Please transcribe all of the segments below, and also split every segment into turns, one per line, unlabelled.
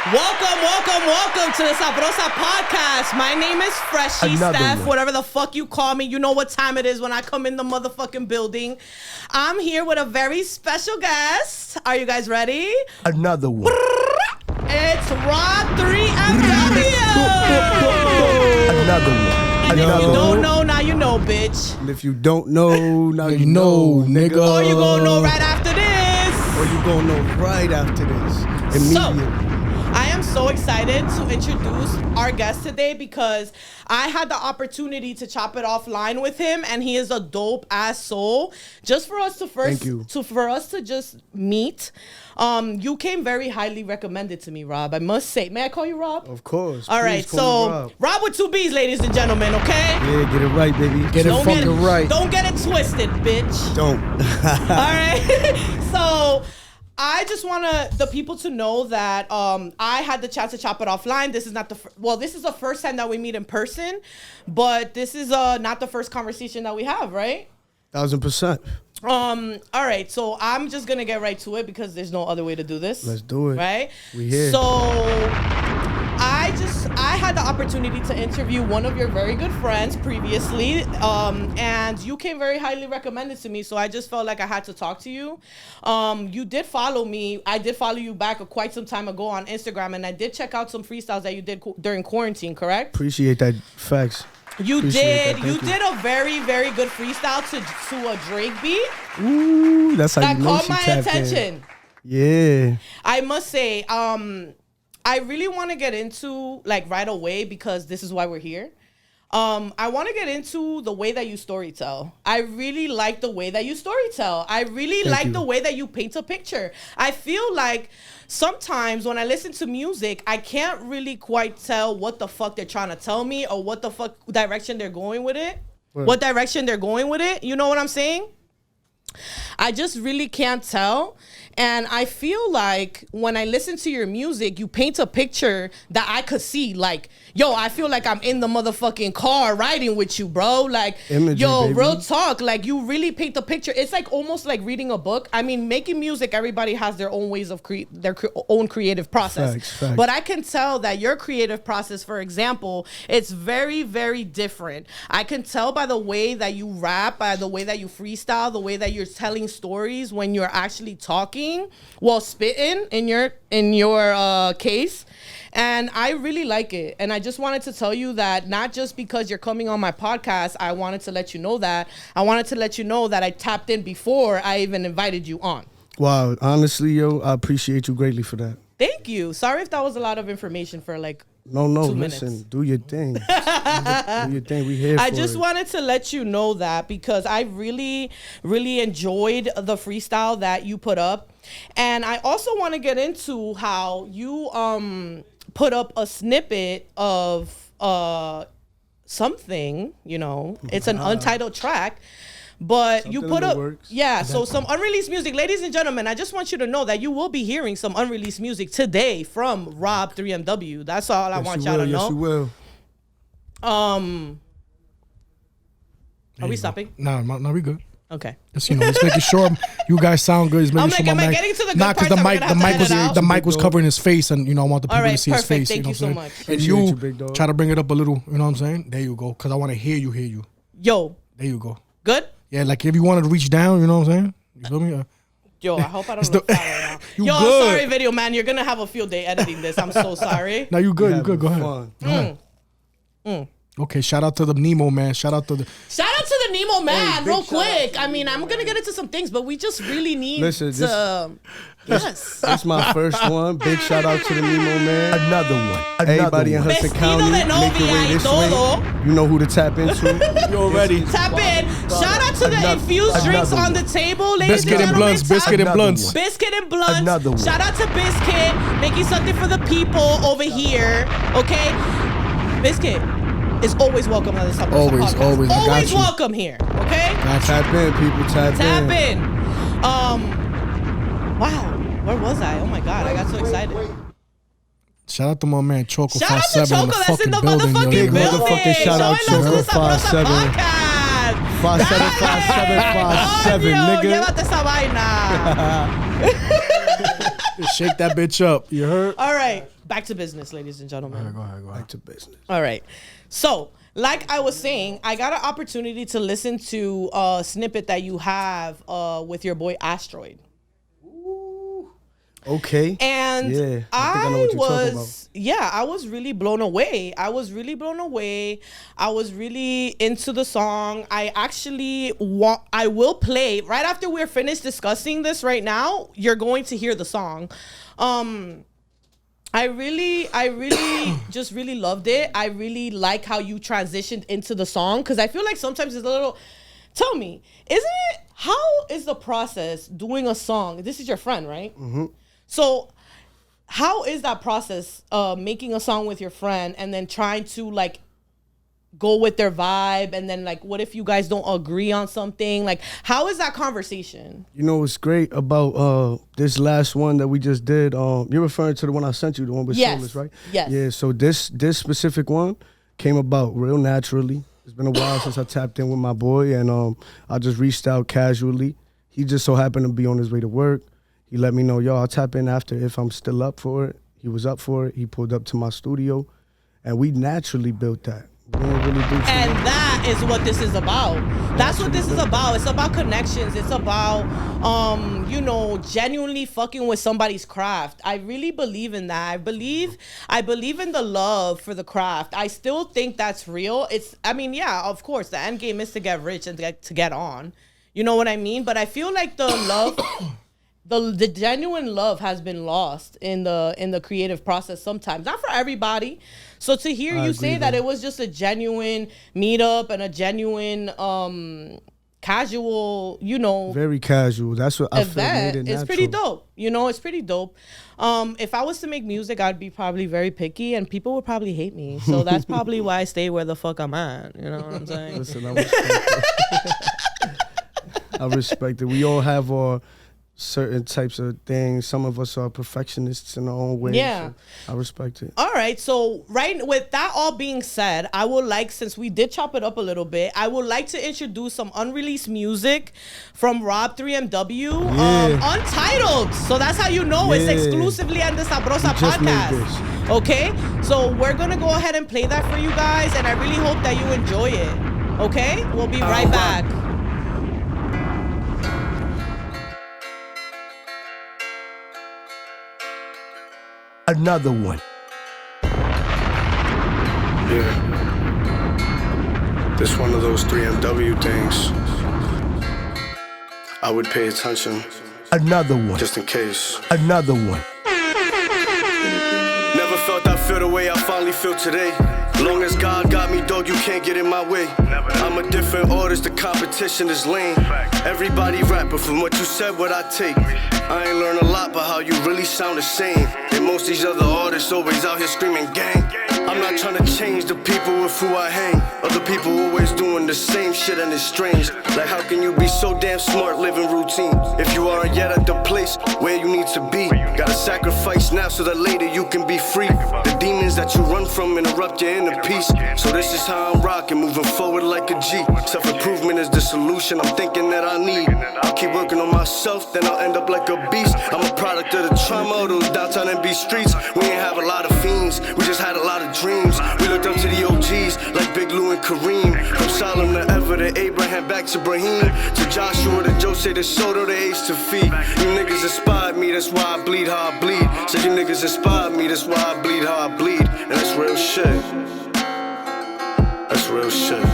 Welcome to the Sabrosa podcast. My name is Freshie, Steph, whatever the fuck you call me. You know what time it is when I come in the motherfucking building. I'm here with a very special guest. Are you guys ready?
Another one.
It's Robb3MW.
Another one.
And if you don't know, now you know, bitch.
And if you don't know, now you know, nigga.
Or you gonna know right after this.
Or you gonna know right after this. Immediately.
So, I am so excited to introduce our guest today because I had the opportunity to chop it offline with him, and he is a dope ass soul. Just for us to just meet. You came very highly recommended to me, Rob. I must say. May I call you Rob?
Of course.
All right. So Rob with 2 B's, ladies and gentlemen. Okay.
Yeah, get it right, baby.
Get it fucking right.
Don't get it twisted, bitch.
Don't.
All right. So I just want the people to know that I had the chance to chop it offline. This is not this is the first time that we meet in person, but this is not the first conversation that we have, right?
1000%.
All right, so I'm just gonna get right to it because there's no other way to do this.
Let's do it.
Right?
We here.
So I had the opportunity to interview one of your very good friends previously, and you came very highly recommended to me, so I just felt like I had to talk to you. You did follow me. I did follow you back quite some time ago on Instagram, and I did check out some freestyles that you did during quarantine, correct?
Appreciate that. Facts.
You did a very, very good freestyle to a Drake beat.
Ooh, that's how you know
that caught my attention.
Yeah.
I must say, I really want to get into like right away because this is why we're here. I want to get into the way that you storytell. I really like the way that you storytell. I really like the way that you paint a picture. I feel like sometimes when I listen to music, I can't really quite tell what the fuck they're trying to tell me or what the fuck direction they're going with it. What direction they're going with it. You know what I'm saying? I just really can't tell. And I feel like when I listen to your music, you paint a picture that I could see. Like, yo, I feel like I'm in the motherfucking car riding with you, bro. Like,
Imagery,
yo,
baby.
Real talk. Like, you really paint the picture. It's like almost like reading a book. I mean, making music, everybody has their own ways of own creative process.
Facts.
But I can tell that your creative process, for example, it's very, very different. I can tell by the way that you rap, by the way that you freestyle, the way that you're telling stories when you're actually talking. Well, spitting in your case, and I really like it. And I just wanted to tell you that not just because you're coming on my podcast, I wanted to let you know that. I wanted to let you know that I tapped in before I even invited you on.
Wow. Honestly, yo, I appreciate you greatly for that.
Thank you. Sorry if that was a lot of information for like
No,
2 minutes.
listen, do your thing. Do your thing. We here for
I just wanted to let you know that because I really, really enjoyed the freestyle that you put up. And I also want to get into how you put up a snippet of something, you know. It's an untitled track. But
Something
you put up,
works.
yeah, so some unreleased music. Ladies and gentlemen, I just want you to know that you will be hearing some unreleased music today from Robb3MW. That's all I want y'all to know.
Yes, you will.
Are we stopping?
No, we good.
Okay.
Just, just making sure you guys sound good. Just making sure
am I getting to the good parts?
the mic was covering his face, and I want the people to see his face.
Thank you so much.
And you try to bring it up a little. You know what I'm saying? There you go. Because I want to hear you.
Yo.
There you go.
Good?
Yeah, like if you wanted to reach down, you know what I'm saying? You feel me?
Yo, I hope I don't look foul right now. Yo,
good.
I'm sorry, video man. You're gonna have a field day editing this. I'm so sorry.
No, you good. You good. Go ahead. Okay, shout out to the Nemo man. Shout out to the
Nemo man, real quick. I mean, I'm gonna get into some things, but we just really need to. Yes.
That's my first one. Big shout out to the Nemo man.
Another one.
Everybody in Hudson County, make your way this way. You know who to tap into.
You already.
Tap in. Shout out to the infused drinks on the table, ladies and gentlemen.
Biscuit and blunts.
Biscuit and blunts.
Another one.
Shout out to Biscuit, making something for the people over here. Okay, Biscuit is always welcome on this podcast. Always welcome here. Okay.
Tap in, people. Tap
in. Wow. Where was I? Oh my God, I got so excited.
Shout out to my man Choco 57
in the
fucking
in the
building.
motherfucking
Big
building.
motherfucking shout out Choco 57. 5757, nigga.
Llévate esa vaina.
Shake that bitch up. You heard?
All right. back to business, ladies and gentlemen.
Go ahead.
Back to business.
All right. So, like I was saying, I got an opportunity to listen to a snippet that you have with your boy Asteroid.
Okay.
And
yeah, I know what you're talking about.
I was really blown away. I was really into the song. I will play right after we're finished discussing this right now. You're going to hear the song. I really just really loved it. I really like how you transitioned into the song, because I feel like sometimes it's a little. Tell me, how is the process doing a song? This is your friend, right? Mm-hmm. So how is that process, making a song with your friend and then trying to like go with their vibe, and then like what if you guys don't agree on something? Like, how is that conversation?
You know what's great about this last one that we just did? You're referring to the one I sent you, the one with Soulless, right?
Yes.
Yeah, so this specific one came about real naturally. It's been a while since I tapped in with my boy, and I just reached out casually. He just so happened to be on his way to work. He let me know, yo, I'll tap in after if I'm still up for it. He was up for it. He pulled up to my studio, and we naturally built that. We didn't really do
and that is what this is about. That's what this is about. It's about connections. It's about, genuinely fucking with somebody's craft. I really believe in that. I believe in the love for the craft. I still think that's real. Of course, the end game is to get rich and to get on. You know what I mean? But I feel like the love... The genuine love has been lost in the creative process sometimes. Not for everybody. So to hear you say that it was just a genuine meetup and a genuine casual,
very casual. That's what I feel made it natural.
It's pretty dope. It's pretty dope. If I was to make music, I'd be probably very picky, and people would probably hate me. So that's probably why I stay where the fuck I'm at. You know what I'm saying?
Listen, I respect it. I respect it. We all have our certain types of things. Some of us are perfectionists in our own way.
Yeah.
So I respect it.
All right. So with that all being said, I would like, since we did chop it up a little bit, I would like to introduce some unreleased music from Robb3MW, Untitled. So that's how you know it's exclusively on the Sabrosa podcast. Okay? So we're going to go ahead and play that for you guys, and I really hope that you enjoy it. Okay? We'll be right back.
Another one. Yeah. This one of those 3MW things. I would pay attention. Another one. Just in case. Another one. Never felt I feel the way I finally feel today. Long as God got me, dog, you can't get in my way. I'm a different artist, the competition is lame. Everybody rap, but from what you said, what I take. I ain't learned a lot, but how you really sound the same. And most these other artists always out here screaming gang. I'm not trying to change the people with who I hang. Other people always doing the same shit and it's strange. Like how can you be so damn smart living routine if you aren't yet at the place where you need to be? Gotta sacrifice now so that later you can be free. The demons that you run from interrupt your inner peace. So this is how I'm rocking, moving forward like a G. Self-improvement is the solution I'm thinking that I need. I'll keep working on myself, then I'll end up like a beast. I'm a product of the trauma of those downtown NB streets. We ain't have a lot of fiends, we just had a lot of dreams. We looked up to the OGs like Big Lou and Kareem. From Solomon to Ever to Abraham back to Brahim, to Joshua to Jose to Soto to Ace to Fee. You niggas inspired me, that's why I bleed how I bleed. So you niggas inspired me, that's why I bleed how I bleed. And that's real shit. That's real shit.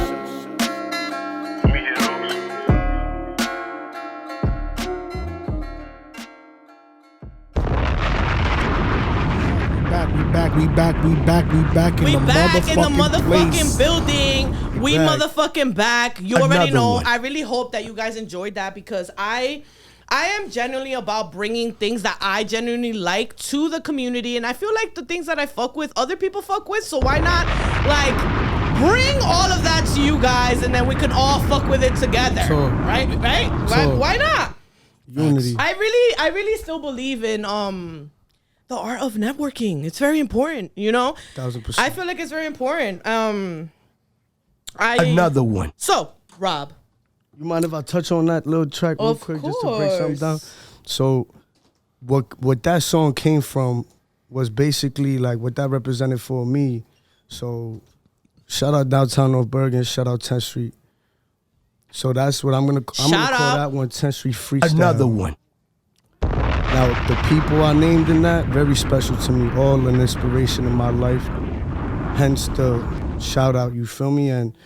We back in the motherfucking
building. We motherfucking back. You already know. I really hope that you guys enjoyed that, because I am genuinely about bringing things that I genuinely like to the community, and I feel like the things that I fuck with, other people fuck with, so why not like bring all of that to you guys, and then we can all fuck with it together. Sure. Right? Why not?
Unity.
I really still believe in the art of networking. It's very important,
1000%.
I feel like it's very important.
Another one.
So, Rob,
you mind if I touch on that little track real quick, just to break something down? So, what that song came from
was basically like what that represented for me. So shout out Downtown North Bergen, shout out 10th Street. So that's what I'm gonna call that one 10th Street Freestyle.
Another one.
Now the people I named in that, very special to me, all an inspiration in my life. Hence the shout out, you feel me? And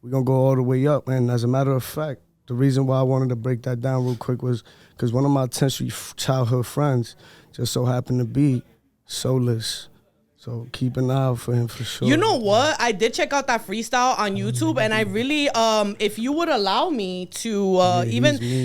we're gonna go all the way up. And as a matter of fact, the reason why I wanted to break that down real quick was because one of my 10th Street childhood friends just so happened to be Soulless. So keep an eye out for him for sure.
You know what? I did check out that freestyle on YouTube, and I really, if you would allow me to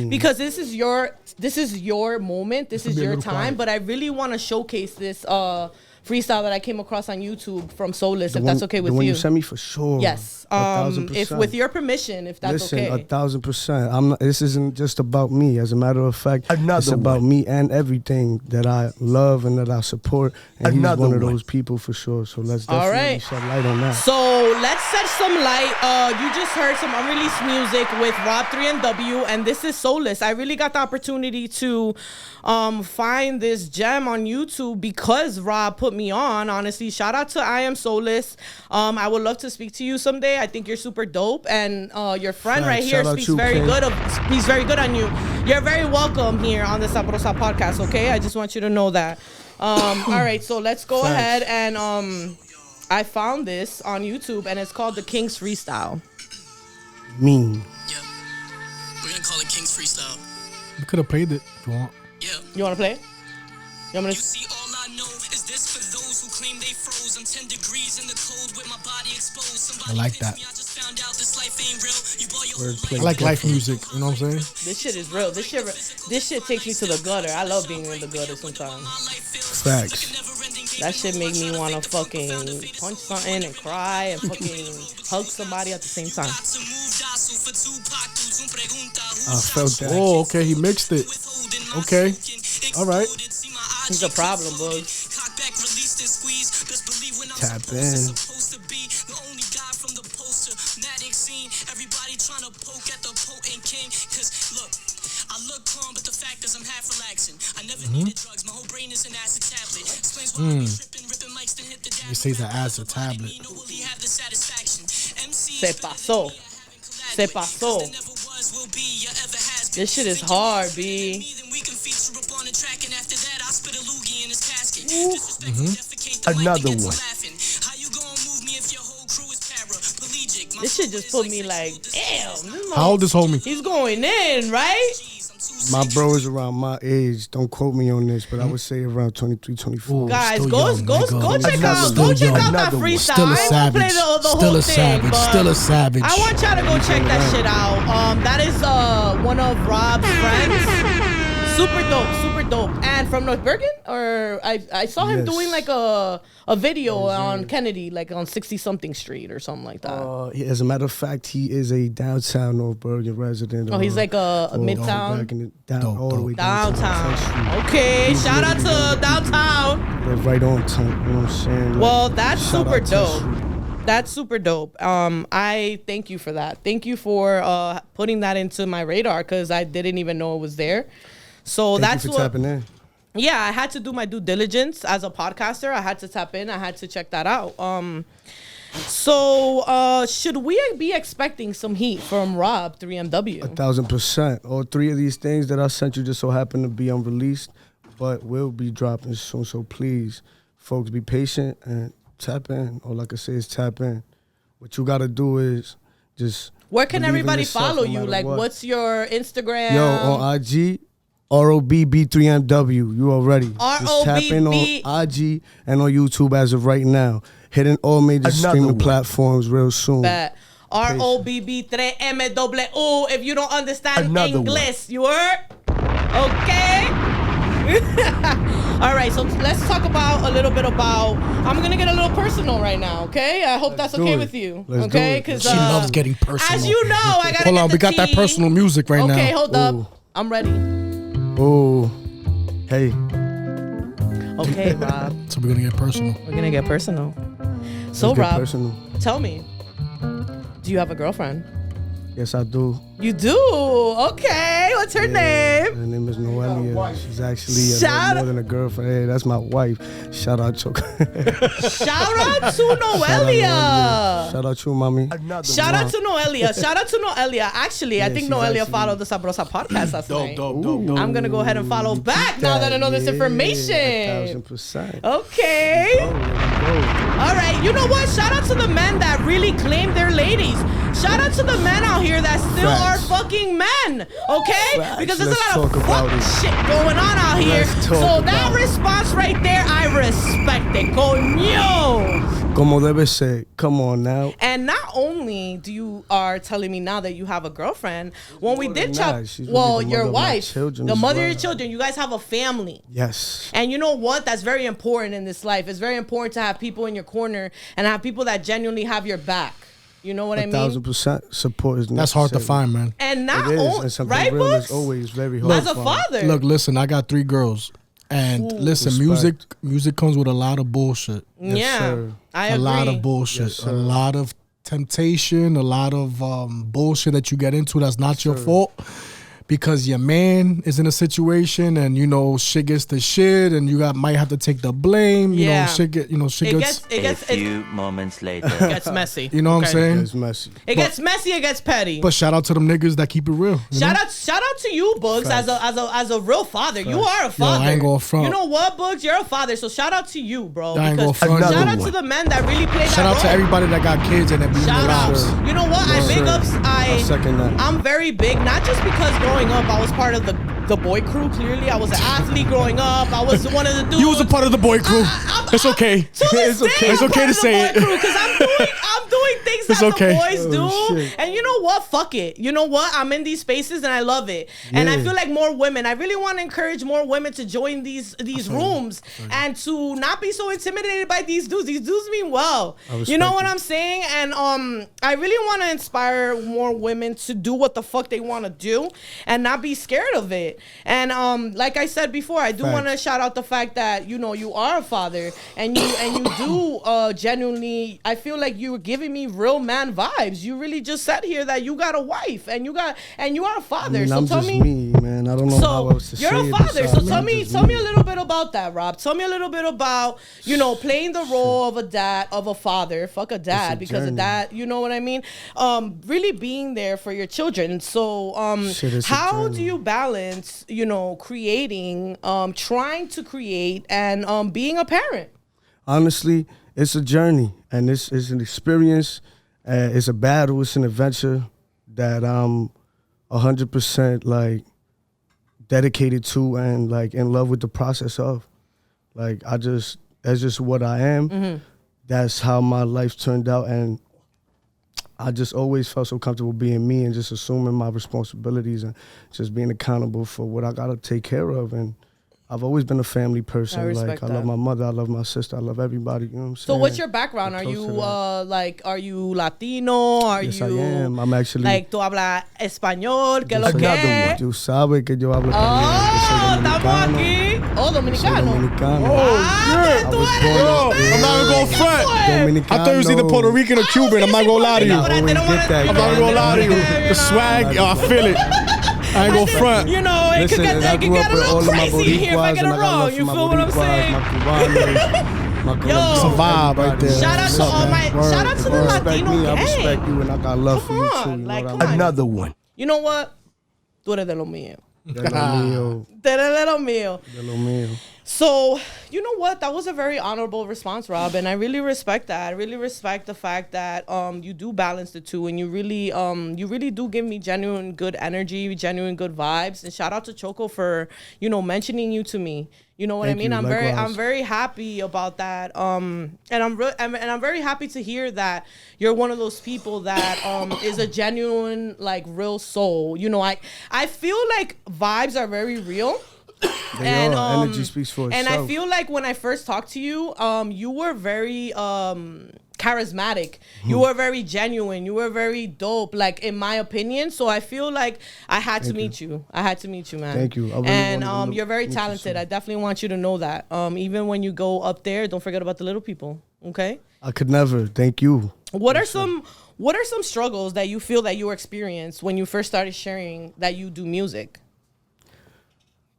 because this is your moment, this is your time, but I really want to showcase this freestyle that I came across on YouTube from Soulless, if that's okay with you.
The one you sent me, for sure.
Yes.
1,000%.
If with your permission, if that's okay.
Listen, 1,000%. I'm not. This isn't just about me. As a matter of fact, it's about me and everything that I love and that I support. And he's one of those people for sure. So let's definitely shed light on that.
So let's set some light. You just heard some unreleased music with Robb3MW, and this is Soulless. I really got the opportunity to find this gem on YouTube because Rob put me on. Honestly, shout out to I Am Soulless. I would love to speak to you someday. I think you're super dope, and your friend right here speaks very good on you. You're very welcome here on the Sabrosa podcast. Okay, I just want you to know that. All right, so let's go ahead and I found this on YouTube, and it's called The King's Freestyle.
Mean.
Yeah, we're gonna call it King's Freestyle.
You could have played it if you want.
Yeah.
You want to play?
You see, all I know is this for those who claim they froze. I'm 10 degrees in the cold with my body exposed. Somebody
I like that.
I just found out this life ain't real. You bought your whole
I like life music, you know what I'm saying?
This shit is real. This shit takes me to the gutter. I love being in the gutter sometimes.
Facts.
That shit make me want to fucking punch something and cry and fucking hug somebody at the same time.
I felt that.
Oh, okay, he mixed it. Okay. All right.
It's a problem, Bugs.
Tap in.
Everybody trying to poke at the potent king. Cause look, I look calm, but the fact is I'm half relaxing. I never needed drugs, my whole brain is an acid tablet. Explains why I be tripping, ripping mics to hit the dab.
He says an acid tablet.
Se pasó. Se pasó. This shit is hard, B.
Another one.
This shit just put me like, damn.
How old is homie?
He's going in, right?
My bro is around my age. Don't quote me on this, but I would say around 23, 24.
Guys,
Still
go
young,
check out that freestyle.
Still a
I ain't gonna play
savage.
the
Still
whole
a
thing,
savage.
but
Still a savage.
I want y'all to go check that shit out. That is one of Rob's friends. Super dope, super dope. And from North Bergen, or I saw him doing like a video on Kennedy, like on 60-something Street or something like that.
As a matter of fact, he is a downtown North Bergen resident.
Oh, he's like a midtown?
All the way downtown.
Okay, shout out to downtown.
They're right on time, you know what I'm saying?
Well, that's super dope. That's super dope. I thank you for that. Thank you for putting that into my radar because I didn't even know it was there. So
Thank you for tapping in.
Yeah, I had to do my due diligence as a podcaster. I had to tap in. I had to check that out. So should we be expecting some heat from Robb3MW?
1,000%. All three of these things that I sent you just so happen to be unreleased, but will be dropping soon. So please, folks, be patient and tap in. All I can say is tap in. What you got to do is just
where can everybody follow you? Like, what's your Instagram?
Yo, on IG, Robb3MW. You already. Just tap in on IG and on YouTube as of right now. Hitting all major streaming platforms real soon.
Robb3MW. If you don't understand English, you heard? Okay. All right, so let's talk about a little bit about. I'm gonna get a little personal right now, okay? I hope that's okay with you, okay? Because
she loves getting personal.
As you know, I gotta
hold on. We got that personal music right now.
Okay, hold up. I'm ready.
Oh, hey.
Okay, Rob.
So we're gonna get personal.
We're gonna get personal. So, Rob, tell me, do you have a girlfriend?
Yes, I do.
You do? Okay. What's her name?
Her name is Noelia. She's actually
Shout
more than a girlfriend. Hey, that's my wife. Shout out Choco.
Shout out to Noelia.
Shout out to you, mommy.
Shout out to Noelia. Shout out to Noelia. Actually, I think
she's
Noelia
actually-
followed the Sabrosa podcast last night.
Dope.
I'm gonna go ahead and follow back now that I know this information.
1,000%.
Okay. All right. You know what? Shout out to the men that really claim their ladies. Shout out to the men out here that still
Facts.
are fucking men. Okay?
Facts.
Because there's
Let's
a lot of
talk about
fuck
it.
shit going on out here.
Let's talk
So
about
that
it.
response right there, I respect it. Coño.
Como debe ser. Come on now.
And not only do you are telling me now that you have a girlfriend, when we
More
did
than
chat,
that, she's
well,
really the
your
mother of my
wife,
children
the
as
mother of
well.
your children, you guys have a family.
Yes.
And you know what? That's very important in this life. It's very important to have people in your corner and have people that genuinely have your back. You know what I mean?
1,000% support is necessary.
That's hard to find, man.
And not
It is.
only,
And something
right,
real
Books?
is always very hard
As
to
a
find.
father.
Look, listen, I got 3 girls. And listen,
Respect.
music comes with a lot of bullshit.
yeah,
sir.
I
A
agree.
lot of bullshit.
Yes, sir.
a lot of temptation, a lot of bullshit that you get into that's not your fault. Because your man is in a situation and you know shit gets the shit and you might have to take the blame. You
Yeah.
know, shit gets
It gets
A few moments later.
it gets messy.
you know what I'm
Okay?
saying?
It's messy.
It gets messy. It gets petty.
But shout out to them niggas that keep it real. you know?
Shout out to you, Bugs, as a real father. You are a father.
I ain't gonna front.
You know what, Bugs? You're a father. So shout out to you, bro.
I ain't
because
gonna front.
shout
Another
out to
one.
the men that really play that
Shout out to
role.
everybody that got kids and that be in
Shout
their
out.
lives.
You know what?
Yes,
I big
sir.
ups.
I second that.
I'm very big, not just because growing up I was part of the boy crew. Clearly, I was an athlete growing up. I was one of the dudes.
You was a part of the boy crew. It's okay.
To this day,
It's
I'm
okay
part
to
of the
say
boy
it.
crew, 'cause I'm doing things
It's
that
okay.
the boys do.
shit.
And you know what? Fuck it. You know what? I'm in these spaces and I love it. And I
Yeah.
feel like more women. I really want to encourage more women to join these rooms and to not be so intimidated by these dudes. These dudes mean well. You know
respect
what
it.
I'm saying? And I really want to inspire more women to do what the fuck they want to do and not be scared of it. And like I said before, I do want to
Facts.
shout out the fact that you know you are a father and you do genuinely. I feel like you were giving me real man vibes. You really just said here that you got a wife and you are a father.
I mean,
so
I'm
tell
just
me.
man. I don't know how
So
else to say
you're a
it
father. So
besides
tell
I'm
me,
just
tell me a little bit about that, Rob. Tell me a little bit about playing the role of a dad, of a father. Fuck a dad,
a
because a
journey.
dad, you know what I mean. Really being there for your children. So
Shit, it's a
how do
journey.
you balance, creating, trying to create, and being a parent?
Honestly, it's a journey and it's an experience. It's a battle. It's an adventure that I'm 100% like dedicated to and like in love with the process of. Like that's just what I am.
Mm-hmm.
That's how my life turned out, and I just always felt so comfortable being me and just assuming my responsibilities and just being accountable for what I gotta take care of. And I've always been a family person.
I respect
I love
that.
my mother, I love my sister, I love everybody. You know what I'm saying?
So what's your background? Are
Close
you
to that.
are you Latino? Are
Yes,
you
I am. I'm actually
like tú hablas español? ¿Qué lo que?
Tú sabes que yo hablo
Oh,
también.
estamos aquí. Oh,
Soy
dominicano.
dominicano.
Ah,
I
tú
was
eres
born
Yo, I'm not even gonna front.
Dominicano.
I thought it was either Puerto Rican or Cuban. I'm not gonna lie to you.
But I
I'm
didn't
always
wanna-
get that.
you
not
know,
even gonna lie to you.
you
The
know.
swag, I feel it. I ain't gonna front.
You know, it
Listen,
could
and I
get
grew up
a
with
little
all of my
crazy in here if I
Boricuas,
get
and
it
I got
wrong.
love
You
for my
feel what I'm
Boricuas,
saying?
my Cubanos, my Colombians.
It's a vibe right there.
Shout out to all my, shout out to the
If you respect
Latino
me, I
gang.
respect you, and I got love for
Come
you too.
on,
You know
like,
what
come
I
on.
mean?
Another one.
You know what? Tú eres de lo mío.
De lo mío,
Tú eres de lo mío.
de lo mío.
So, you know what? That was a very honorable response, Rob, and I really respect that. I really respect the fact that you do balance the two, and you really do give me genuine good energy, genuine good vibes. And shout out to Choco for mentioning you to me. You know what
Thank
I mean?
you, likewise.
I'm very happy about that. And I'm very happy to hear that you're one of those people that is a genuine, like, real soul. You know, I feel like vibes are very real.
They are. Energy speaks for itself.
And I feel like when I first talked to you, you were very charismatic. You were very genuine. You were very dope, like, in my opinion. So I feel like I had to meet you. I had to meet you, man.
Thank you. I really
And
wanted to
you're very
meet you
talented.
soon.
I definitely want you to know that. Even when you go up there, don't forget about the little people. Okay?
I could never. Thank you.
What are some struggles that you feel that you experienced when you first started sharing that you do music?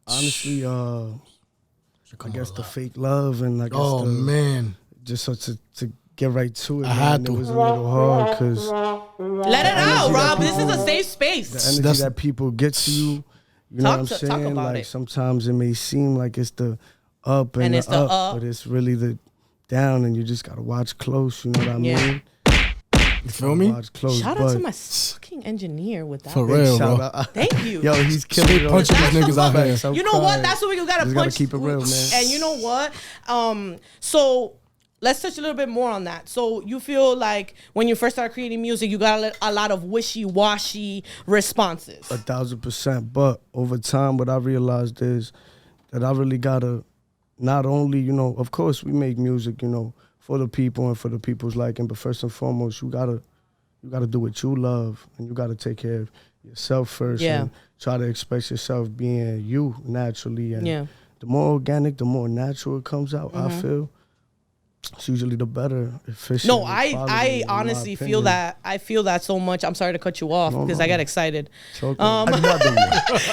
Honestly, I guess the fake love and I guess
man.
Just so to get right to it.
I had to.
It was a little hard because
let it out, Rob. This is a safe space.
The energy that people get to you. You know what I'm saying?
Talk about
like
it.
sometimes it may seem like it's the up and
it's
the
the
up, but it's really the down, and you just gotta watch close. You know what I mean?
You feel me?
Watch close.
Shout out to my fucking engineer with that.
For real, bro.
Thank you.
Yo, he's killing it.
Punching these niggas out here.
So
you know what? That's what we gotta punch.
Gotta keep it real, man.
And you know what? So let's touch a little bit more on that. So you feel like when you first started creating music, you got a lot of wishy-washy responses.
1,000%. But over time, what I realized is that I really gotta not only, you know, of course we make music, you know, for the people and for the people's liking, but first and foremost, you gotta do what you love, and you gotta take care of yourself first, and try to express yourself being you naturally. And the more organic, the more natural it comes out. I feel it's usually the better, efficient.
No, I honestly feel that. I feel that so much. I'm sorry to cut you off because I get excited.
Another one.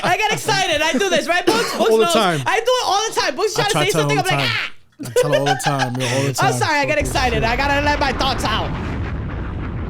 I get excited. I do this, right, Books?
All the time.
I do it all the time. Books trying to say something. I'm like, ah.
I tell her all the time, yo, all the time.
I'm sorry, I get excited. I gotta let my thoughts out.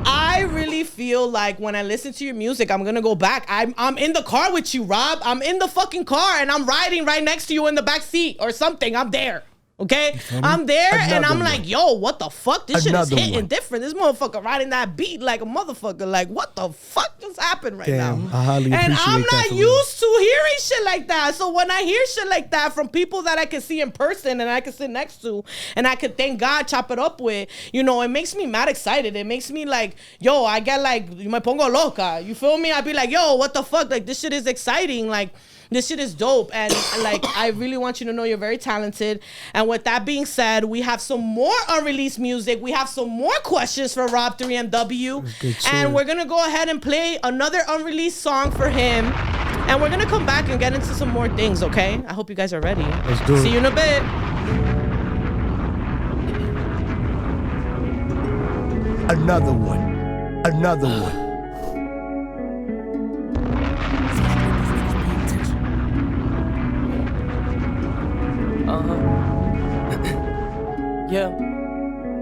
I really feel like when I listen to your music, I'm gonna go back. I'm in the car with you, Rob. I'm in the fucking car and I'm riding right next to you in the back seat or something. I'm there. Okay, I'm there and I'm like, yo, what the fuck? This shit is hitting different. This motherfucker riding that beat like a motherfucker. Like, what the fuck just happened right now?
I highly appreciate
and I'm not
that
used to hearing shit like that. So when I hear shit like that from people that I can see in person and I can sit next to and I could, thank God, chop it up with, you know, it makes me mad excited. It makes me like, yo, I get like, me pongo loca. You feel me? I'd be like, yo, what the fuck? Like, this shit is exciting. Like, this shit is dope. And like, I really want you to know you're very talented. And with that being said, we have some more unreleased music. We have some more questions for Robb3MW. And we're going to go ahead and play another unreleased song for him. And we're going to come back and get into some more things, okay? I hope you guys are ready.
Let's do it.
See you in a bit.
Another one.
Yeah.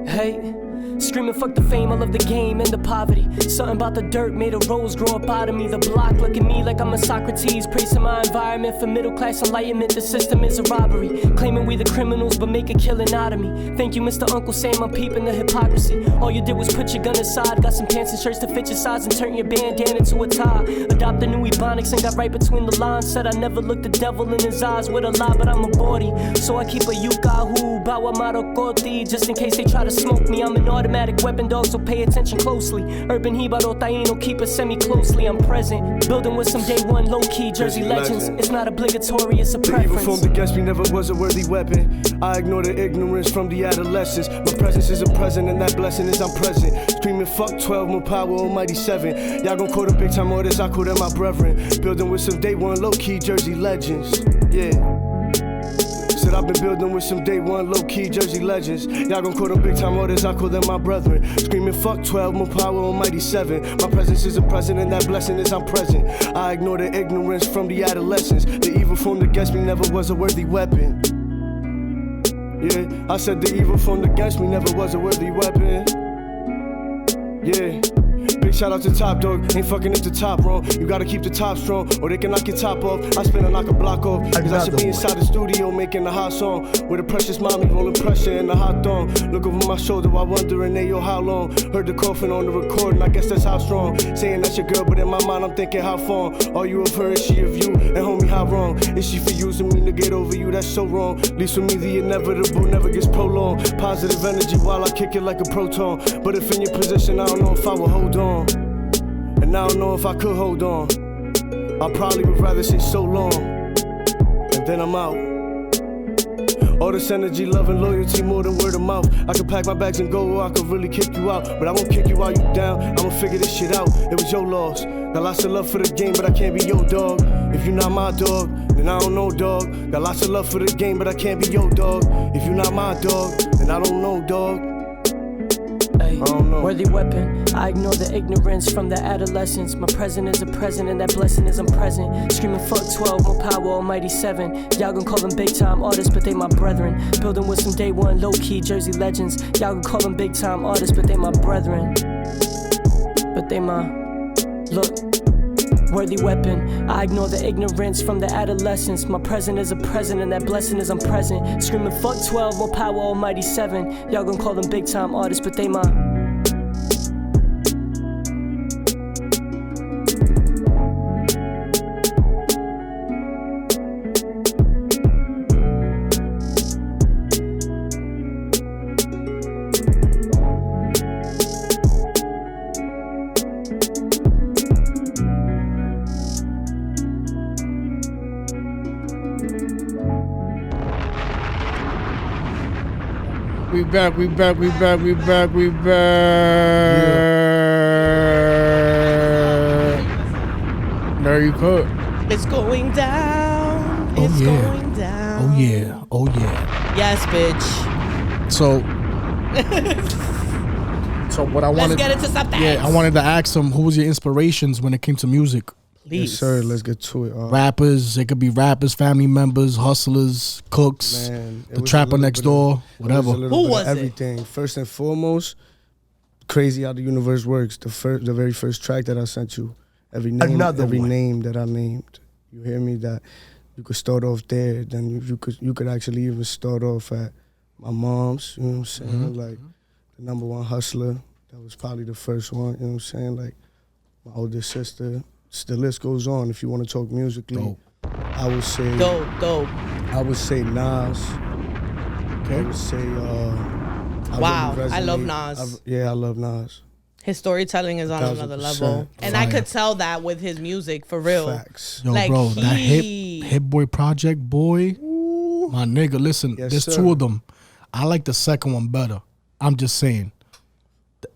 Hey. Screaming fuck the fame, I love the game and the poverty. Something about the dirt made a rose grow up out of me. The block look at me like I'm a Socrates, praising my environment for middle class enlightenment. The system is a robbery, claiming we the criminals but make a killing out of me. Thank you, Mr. Uncle Sam, I'm peeping the hypocrisy. All you did was put your gun aside, got some pants and shirts to fit your size and turn your bandana to a tie. Adopt the new ebonics and got right between the lines. Said I never looked the devil in his eyes with a lie, but I'm a bawdy. So I keep a yukahu, bawa marokoti, just in case they try to smoke me. I'm an automatic weapon, dog, so pay attention closely. Urban Hibaro Taino, keep it semi-closely. I'm present, building with some day one low-key Jersey legends. It's not obligatory, it's a preference.
The evil formed against me never was a worthy weapon. I ignore the ignorance from the adolescence. My presence is a present and that blessing is I'm present. Screaming fuck 12, more power, almighty 7. Y'all gon' call the big time artists, I call them my brethren. Building with some day one low-key Jersey legends. Yeah. Said I've been building with some day one low-key Jersey legends. Y'all gon' call them big time artists, I call them my brethren. Screaming fuck 12, more power, almighty 7. My presence is a present and that blessing is I'm present. I ignore the ignorance from the adolescence. The evil formed against me never was a worthy weapon. Yeah, I said the evil formed against me never was a worthy weapon. Yeah. Big shout out to Top Dog, ain't fucking at the top wrong. You gotta keep the top strong, or they can knock your top off. I spin and knock a block off, cause I should be inside the studio making a hot song. With a precious mommy rolling pressure in the hot thong. Look over my shoulder while wondering, hey yo, how long? Heard the coughing on the recording, I guess that's how strong. Saying that's your girl, but in my mind I'm thinking how far. Are you of her, is she of you? And homie, how wrong? Is she for using me to get over you? That's so wrong. At least for me the inevitable never gets prolonged. Positive energy while I kick it like a proton. But if in your position, I don't know if I will hold on. And I don't know if I could hold on. I probably would rather say so long. And then I'm out. All this energy, love, and loyalty more than word of mouth. I could pack my bags and go, or I could really kick you out. But I won't kick you while you down. I'ma figure this shit out. It was your loss. Got lots of love for the game, but I can't be your dog. If you're not my dog, then I don't know, dog. Got lots of love for the game, but I can't be your dog. If you're not my dog, then I don't know, dog.
Hey. Hey,
don't know.
worthy weapon. I ignore the ignorance from the adolescence. My present is a present, and that blessing is I'm present. Screaming fuck 12, more power, almighty 7. Y'all gon' call them big time artists, but they my brethren. Building with some day one low key Jersey legends. Y'all gon' call them big time artists, but they my brethren. But they my look. Worthy weapon. I ignore the ignorance from the adolescence. My present is a present, and that blessing is I'm present. Screaming fuck 12, more power, almighty 7. Y'all gon' call them big time artists, but they my.
We back. There you could.
It's going down.
Oh,
It's
yeah.
going down.
Oh yeah.
Yes, bitch.
So what I
Let's
wanted.
get into something.
Yeah, I wanted to ask him who was your inspirations when it came to music.
Please.
Yes, sir. Let's get to it.
Rappers, it could be rappers, family members, hustlers, cooks,
Man, it
the
was a
trapper
little
next
bit of-
door,
it was a
whatever.
little
Who
bit
was
of
it?
everything. First and foremost, Crazy How the Universe Works. The very first track that I sent you. Every name that I named. You hear me? That you could start off there. Then you could actually even start off at my mom's. You know what I'm saying? Like the number one hustler. That was probably the first one. You know what I'm saying? Like my older sister. The list goes on. If you want to talk musically,
Dope.
I would say.
Dope.
I would say Nas.
Okay.
I would say.
Wow,
really
I love
resonate-
Nas.
I love Nas.
His storytelling is on another
1000%.
level. And I
Fire.
could tell that with his music, for real.
Facts.
Yo,
Like,
bro, that
he-
Hip Boy Project boy, my nigga. Listen,
Yes,
there's
sir.
two of them. I like the second one better. I'm just saying.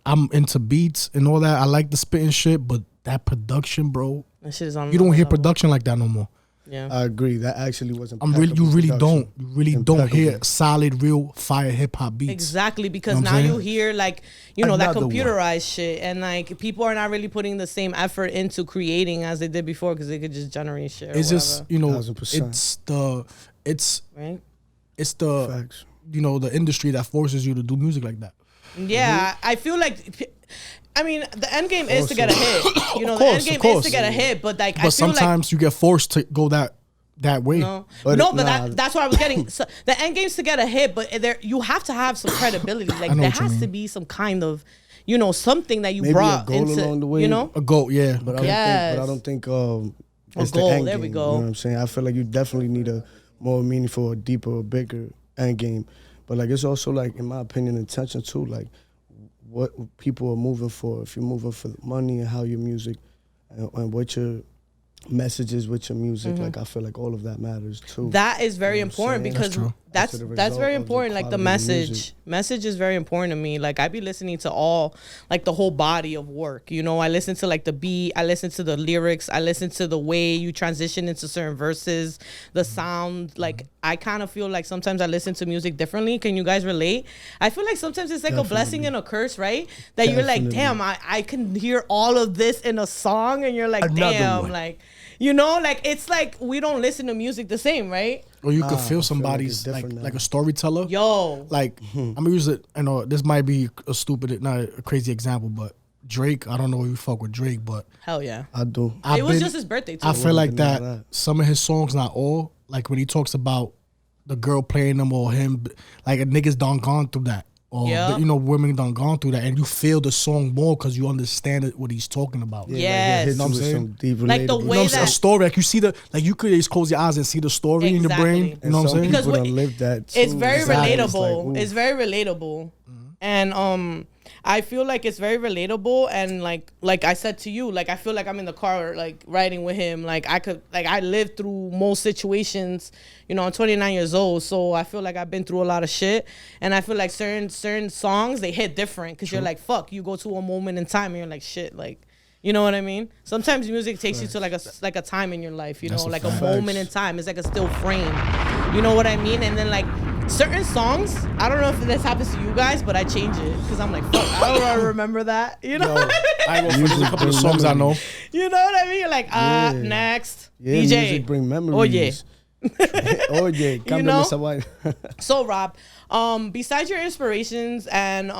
I'm into beats and all that. I like the spitting shit, but that production, bro,
That shit is on
you don't
another
hear
level.
production like that no more.
Yeah.
I agree. That actually wasn't.
You really don't hear
Impeccable.
solid, real fire hip hop beats.
Exactly, because
You know what
now
I'm
you
saying?
hear like, you know, that
Another one.
computerized shit, and like people are not really putting the same effort into creating as they did before because they could just generate shit. Or
It's just,
whatever,
you know,
1000%.
it's
right.
the
Facts.
you know, the industry that forces you to do music like that.
Yeah, I feel like. I mean, the end game is to get a hit. You know,
Of
the
course,
end game
of course.
is to get a hit, but like, I
But
feel like.
sometimes you get forced to go that way.
No,
But
no,
it-
but
nah.
that's what I was getting. So, the end game's to get a hit, but there you have to have some credibility. Like
know
there
what you
has
mean.
to be some kind of, you know, something that you
Maybe a
brought
goal
into,
along the way.
you know.
A goat, yeah.
But
okay.
Yes.
I don't think it's
goal,
the end
there
game.
we go.
You know what I'm saying? I feel like you definitely need a more meaningful, or deeper, or bigger end game. But like it's also like, in my opinion, intention too. Like what people are moving for. If you're moving for the money and how your music and what your messages with your music, like I feel like all of that matters too.
That is very
You know what I'm
important
saying?
because
That's true.
that's
That's the
that's
result
very
of the
important. Like the
quality of the
message,
music.
message is very important to me. Like I be listening to all, like the whole body of work. You know, I listen to like the beat, I listen to the lyrics, I listen to the way you transition into certain verses, the sound. Like I kind of feel like sometimes I listen to music differently. Can you guys relate? I feel like sometimes it's like a blessing and a curse, right? That you're like,
Definitely.
damn, I can hear all of this in a song, and you're like,
Another
damn,
one.
like. You know, like it's like we don't listen to music the same, right?
Or you could
I
feel
feel like
somebody's
it's
like
different now.
like a storyteller.
Yo,
Like I'm gonna use it. I know this might be a stupid, not a crazy example, but Drake. I don't know if you fuck with Drake, but
hell yeah.
I do.
I've
It was
been-
just his birthday too.
I feel like
deny
that,
that.
some of his songs, not all, like when he talks about the girl playing them or him, like a niggas done gone through that. Or,
Yeah.
you know, women done gone through that. And you feel the song more because you understand what he's talking about.
Yeah,
Yes.
like,
You know what I'm
with
saying?
some deep
Like the
relatable-
You know
way
what I'm saying? A
that-
story, like you see like you could just close your eyes and see the story in your
Exactly.
brain. You
And
know what I'm
some
saying?
Because
people
what-
done lived that
It's
too.
very
Exactly.
relatable.
Like,
It's very relatable. And I feel like it's very relatable, and like I said to you, like I feel like I'm in the car like riding with him. Like I lived through most situations. You know, I'm 29 years old, so I feel like I've been through a lot of shit, and I feel like certain songs they hit different because you're like, fuck, you go to a moment in time and you're like, shit, like. You know what I mean? Sometimes music takes you to like a time in your life, you know,
That's a
like a
fact.
moment in time. It's like a still frame. You know what I mean? And then like certain songs, I don't know if this happens to you guys, but I change it because I'm like, fuck, I don't want to remember that. You know?
I go for a couple of songs I know.
You know what I mean? You're like, next.
Yeah,
DJ.
music bring memories.
Oh, yeah.
Oh, yeah.
You know? So, Rob, besides your inspirations and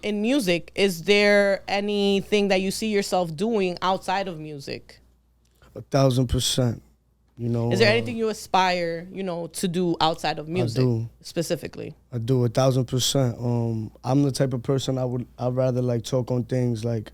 in music, is there anything that you see yourself doing outside of music?
1,000%. You know,
is there anything you aspire, you know, to do outside of music?
I do.
Specifically?
I do 1,000%. I'm the type of person I'd rather like talk on things like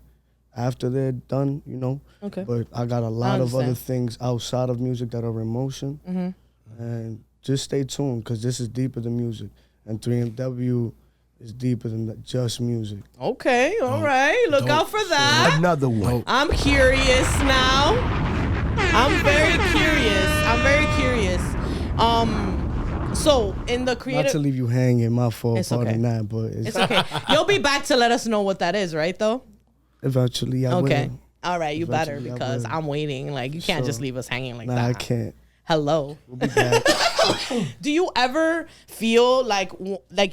after they're done, you know.
Okay.
But I got a lot of other things outside of music that are emotion. And just stay tuned because this is deeper than music. And 3MW is deeper than just music.
Okay, all right. Look out for that.
Another one.
I'm curious now. I'm very curious. So in the creative,
not to leave you hanging, my fault.
It's
Pardon
okay.
that, but
it's okay. You'll be back to let us know what that is, right? Though.
Eventually, I will.
Okay. All right, you better
Eventually,
because I'm waiting. Like you can't just leave us hanging like that.
I can't.
Hello.
We'll be back.
Do you ever feel like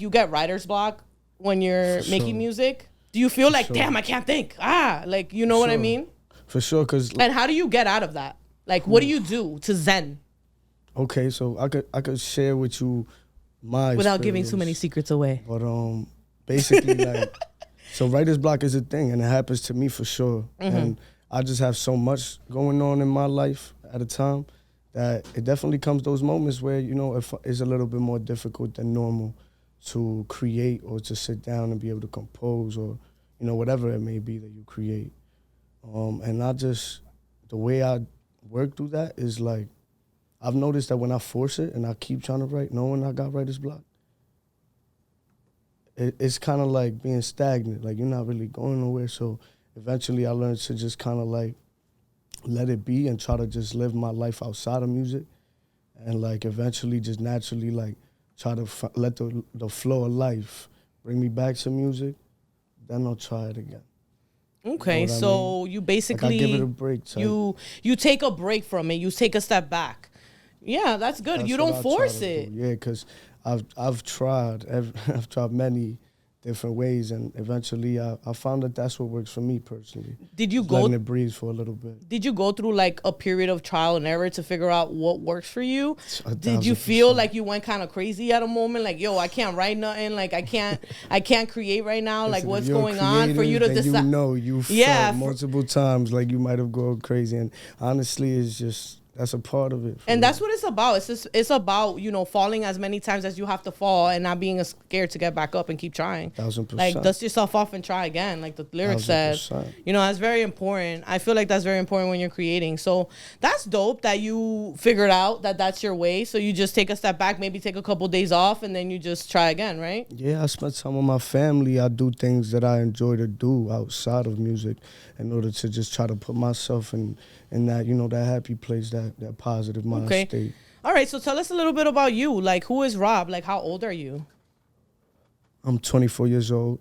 you get writer's block when you're making music? Do you feel like, damn, I can't think? Like, you know what I mean?
For sure, because...
And how do you get out of that? Like, what do you do to zen?
Okay, so I could share with you my
without giving too many secrets away.
But basically, like, so writer's block is a thing, and it happens to me for sure. And I just have so much going on in my life at a time that it definitely comes those moments where, you know, it's a little bit more difficult than normal to create or to sit down and be able to compose or, you know, whatever it may be that you create. And the way I work through that is like, I've noticed that when I force it and I keep trying to write, knowing I got writer's block, it's kind of like being stagnant. Like, you're not really going nowhere. So eventually I learned to just kind of like let it be and try to just live my life outside of music. And like eventually just naturally like try to let the flow of life bring me back to music. Then I'll try it again.
Okay,
you know
so
I mean?
You basically
like I give it a break.
You take a break from it. You take a step back. Yeah, that's good.
That's
you don't force it.
Yeah, because I've tried many different ways, and eventually I found that that's what works for me personally.
Did you
just
go
letting it breathe for a little bit?
Did you go through like a period of trial and error to figure out what works for you?
1,000%.
Did you feel like you went kind of crazy at a moment? Like, yo, I can't write nothing. Like, I can't create right now. Like, what's going on for you to decide?
You know, you felt multiple times like you might have gone crazy, and honestly, it's just. That's a part of it.
And that's what it's about. It's about, you know, falling as many times as you have to fall and not being scared to get back up and keep trying.
1,000%.
Like, dust yourself off and try again, like the lyric says. You know, that's very important. I feel like that's very important when you're creating. So that's dope that you figured out that that's your way. So you just take a step back, maybe take a couple days off, and then you just try again, right?
Yeah, I spend time with my family. I do things that I enjoy to do outside of music in order to just try to put myself in that, you know, that happy place, that positive mind state.
All right, so tell us a little bit about you. Like, who is Rob? Like, how old are you?
I'm 24 years old.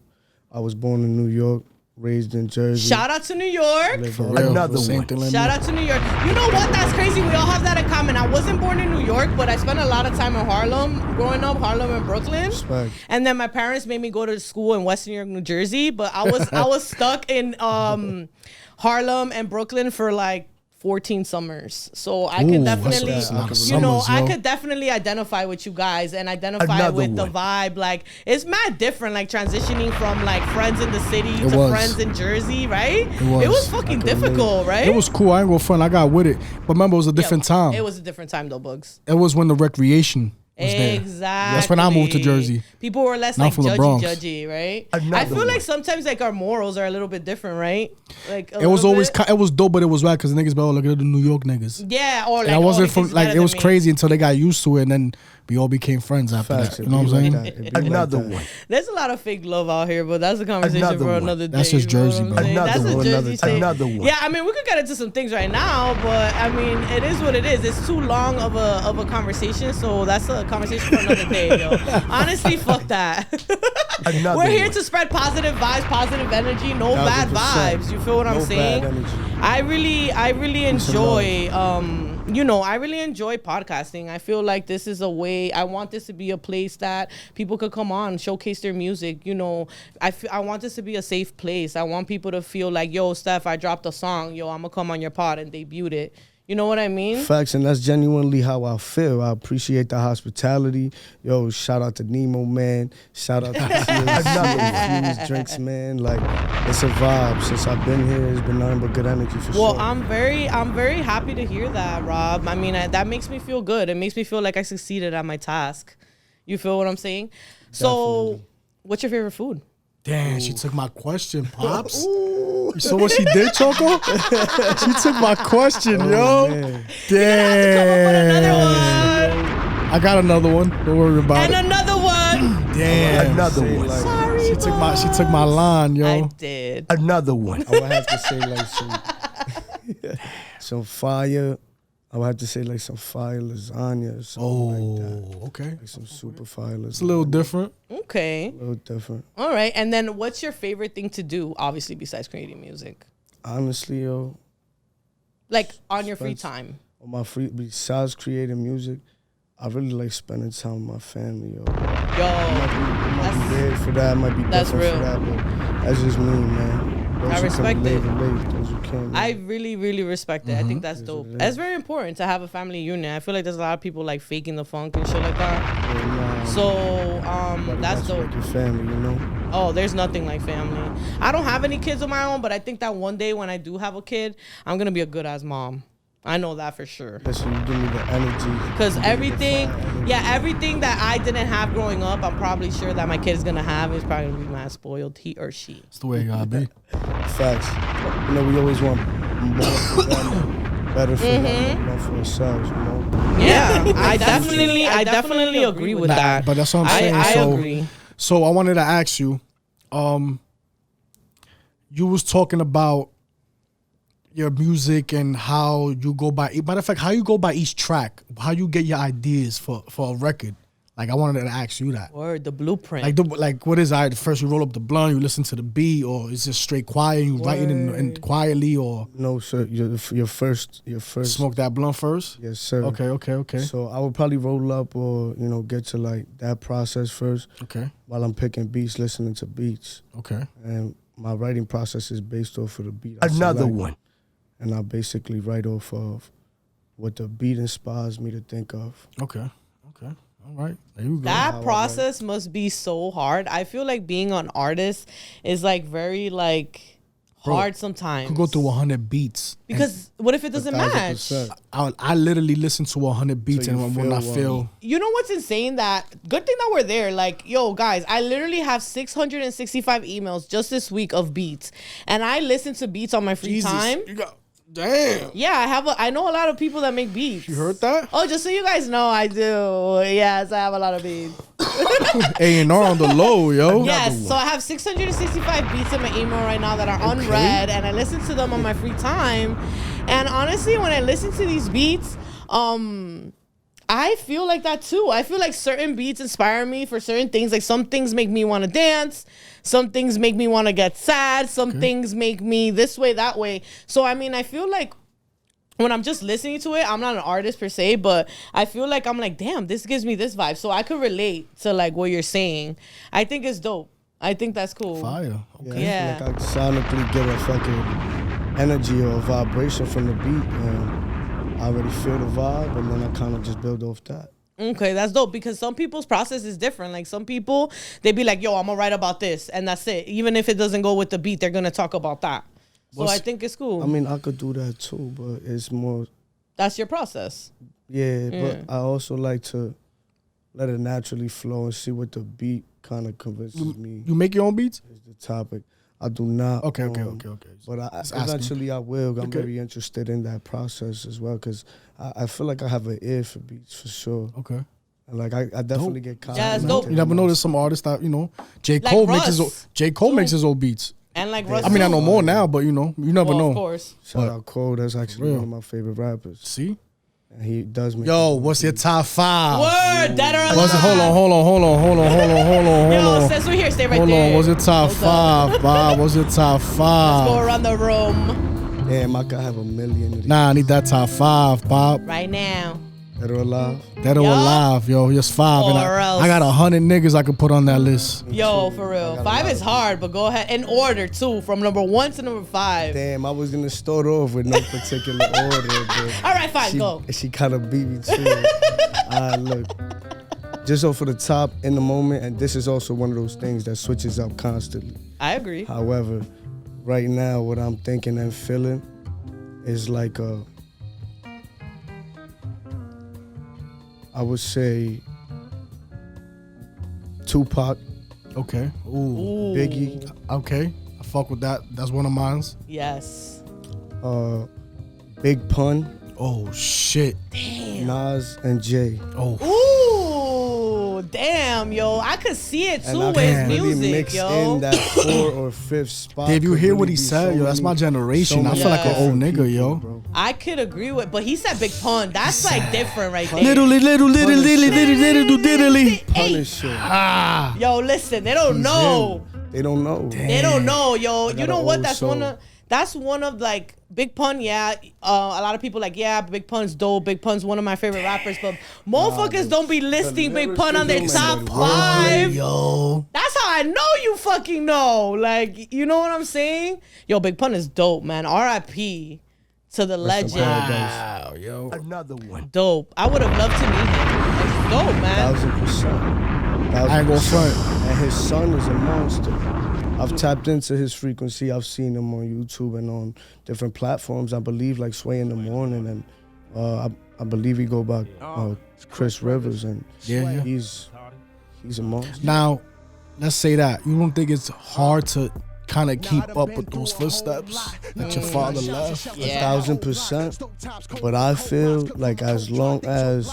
I was born in New York, raised in Jersey.
Shout out to New York.
For real.
Another one.
Shout out to New York. You know what? That's crazy. We all have that in common. I wasn't born in New York, but I spent a lot of time in Harlem, growing up, Harlem and Brooklyn.
Respect.
And then my parents made me go to school in West New York, New Jersey. But I was stuck in Harlem and Brooklyn for like 14 summers. So I could definitely, I could definitely identify with you guys and identify with the vibe. Like, it's mad different, like transitioning from like friends in the city to friends in Jersey, right? It was fucking difficult, right?
It was cool. I ain't gonna front. I got with it. But remember, it was a different time.
It was a different time though, Bugs.
It was when the recreation was there.
Exactly.
That's when I moved to Jersey.
People were less like judgy, right? I feel like sometimes like our morals are a little bit different, right? Like
it was always it was dope, but it was right because the niggas be all look at the New York niggas.
Yeah, or like
and I wasn't from like it was crazy until they got used to it, and then we all became friends after that. You know what I'm saying?
Another one.
There's a lot of fake love out here, but that's a conversation for another day.
That's just Jersey, bro.
That's a Jersey thing.
Another one.
Yeah, I mean, we could get into some things right now, but I mean, it is what it is. It's too long of a conversation, so that's a conversation for another day, yo. Honestly, fuck that. We're here to spread positive vibes, positive energy, no bad vibes. You feel what I'm saying? I really enjoy you know, I really enjoy podcasting. I feel like this is a way, I want this to be a place that people could come on, showcase their music. You know, I want this to be a safe place. I want people to feel like, yo, Steph, I dropped a song. Yo, I'm going to come on your pod and debuted it. You know what I mean?
Facts, and that's genuinely how I feel. I appreciate the hospitality. Yo, shout out to Nemo, man. Shout out to Fuse Drinks, man. Like, it's a vibe. Since I've been here, it's been nothing but good energy for sure.
Well, I'm very happy to hear that, Rob. I mean, that makes me feel good. It makes me feel like I succeeded at my task. You feel what I'm saying? So, what's your favorite food?
Damn, she took my question, Pops. You saw what she did, Choco? She took my question, yo.
Man.
Damn. I got another one. Don't worry about it.
And another one.
Damn.
Another one.
Like,
Sorry,
She took my line, yo.
I did.
Another one.
I would have to say like some fire. I would have to say like some fire lasagna or something like that.
Okay.
Like some super fire lasagna.
It's a little different.
Okay.
A little different.
All right. And then what's your favorite thing to do, obviously, besides creating music?
Honestly, yo,
Like on your free time.
on my free, besides creating music, I really like spending time with my family, yo.
Yo.
I might be weird for that, I might be
That's
different
real.
for that, but that's just me, man. Those
I
who
respect
can
it.
relate, those who can't.
I really, really respect it. I think that's dope.
it is.
It's very important to have a family union. I feel like there's a lot of people like faking the funk and shit like that. So, that's dope.
Like your family, you know?
Oh, there's nothing like family. I don't have any kids of my own, but I think that one day when I do have a kid, I'm going to be a good ass mom. I know that for sure.
Listen, you give me the energy.
Because
You give me the
everything,
fire energy.
everything that I didn't have growing up, I'm probably sure that my kid is going to have is probably going to be mad spoiled, he or she.
It's the way it gotta be.
Facts. You know, we always want more for them, better for them, more for ourselves, you know?
Yeah, I definitely agree with that.
But that's what I'm saying.
I
so,
agree.
So I wanted to ask you, you was talking about your music and how you go by, matter of fact, how you go by each track, how you get your ideas for a record. Like, I wanted to ask you that.
Or the blueprint.
Like what is it? First you roll up the blunt, you listen to the beat, or is it straight quiet, you writing in quietly, or
No, sir. Your first.
smoke that blunt first?
Yes, sir.
Okay.
So I would probably roll up or, you know, get to like that process first
Okay.
while I'm picking beats, listening to beats.
Okay.
And my writing process is based off of the beat. I
Another
select.
one.
And I basically write off of what the beat inspires me to think of.
Okay. All right. There you go.
That process must be so hard. I feel like being an artist is like very like hard sometimes.
You could go through 100 beats.
Because what if it doesn't match?
1,000%.
I literally listen to 100 beats,
So you
and when I
feel
feel
You know what's insane? That good thing that we're there. Like, yo, guys, I literally have 665 emails just this week of beats, and I listen to beats on my free time.
you got damn.
Yeah, I know a lot of people that make beats.
You heard that?
Oh, just so you guys know, I do. Yes, I have a lot of beats.
A&R on the low, yo.
Yes, so I have 665 beats in my email right now that are unread, and I listen to them on my free time. And honestly, when I listen to these beats, I feel like that too. I feel like certain beats inspire me for certain things. Like some things make me want to dance. Some things make me want to get sad. Some things make me this way, that way. So, I mean, I feel like when I'm just listening to it, I'm not an artist per se, but I feel like I'm like, damn, this gives me this vibe. So I could relate to like what you're saying. I think it's dope. I think that's cool.
Fire. Okay.
Yeah.
I feel like I sonically get a fucking energy or a vibration from the beat, and I already feel the vibe, and then I kind of just build off that.
Okay, that's dope because some people's process is different. Like some people, they be like, yo, I'm gonna write about this, and that's it. Even if it doesn't go with the beat, they're gonna talk about that. So I think it's cool.
I mean, I could do that too, but it's more,
That's your process.
yeah, but I also like to let it naturally flow and see what the beat kind of convinces me
You make your own beats?
is the topic. I do not.
Okay.
But
Just asking.
eventually I will. I'm
Okay.
very interested in that process as well because I feel like I have an ear for beats for sure.
Okay.
And like I definitely get caught.
Yeah, it's dope.
You never notice some artists that, J.
Like
Cole
Russ.
makes his own beats.
And like Russ
I mean, I
too.
know more now, but you never
Well,
know.
Of course.
Shout out Cole. That's actually
real.
one of my favorite rappers.
See?
And he does make.
Yo,
his own
what's your
beats.
top 5?
Word, dead or alive.
Hold on.
Yo, since we're here, stay right
Hold
there.
on, what's your top
Hold up.
5, Bob? What's your top
Go
5?
around the room.
Damn, I could have a million of these.
Nah, I need that top 5, Bob.
Right now.
Dead or alive?
Dead or alive, yo. Just 5. And
Or else.
I got 100 niggas I could put on that list.
Yo, for real. 5 is hard, but go ahead. In order, too. From number 1 to number 5.
Damn, I was gonna start off with no particular order, but
All right, fine, go.
She kind of beat me to it. Look, just off of the top in the moment, and this is also one of those things that switches up constantly.
I agree.
However, right now, what I'm thinking and feeling is like I would say Tupac,
Okay. Ooh.
Biggie,
Okay. I fuck with that. That's one of mine.
Yes.
Big Pun,
Oh, shit.
Nas, and Jay.
Oh.
Ooh, damn, yo. I could see it,
And
too,
I
with
can
his
really
music,
mix
yo.
in that 4th or 5th spot.
Dave, you
could
hear what
really
he
be
said,
so
yo? That's my
many-
generation. I feel like an old
different
nigga,
people,
yo.
bro.
I could agree with, but he said Big Pun. That's like different right there.
Little diddly.
Punisher.
Ah.
Yo, listen, they don't know.
They don't know.
They don't know, yo. You
got
know
an
what?
old
That's one of like Big Pun. Yeah, a lot of people like, yeah, Big Pun's dope. Big Pun's one of my favorite rappers, but motherfuckers don't be listing Big Pun on their top
lyricism,
5.
Yo.
That's how I know you fucking know. Like, you know what I'm saying? Yo, Big Pun is dope, man. R.I.P. to the legend.
Wow, yo.
Another one.
Dope. I would have loved to meet him. It's dope, man.
1000%.
I ain't gonna front.
And his son is a monster. I've tapped into his frequency. I've seen him on YouTube and on different platforms. I believe like Sway in the Morning, and I believe he go by Chris Rivers, and
Yeah.
he's a monster.
Now, let's say that. You don't think it's hard to kind of keep up with those footsteps that your father left?
1000%. But I feel like as long as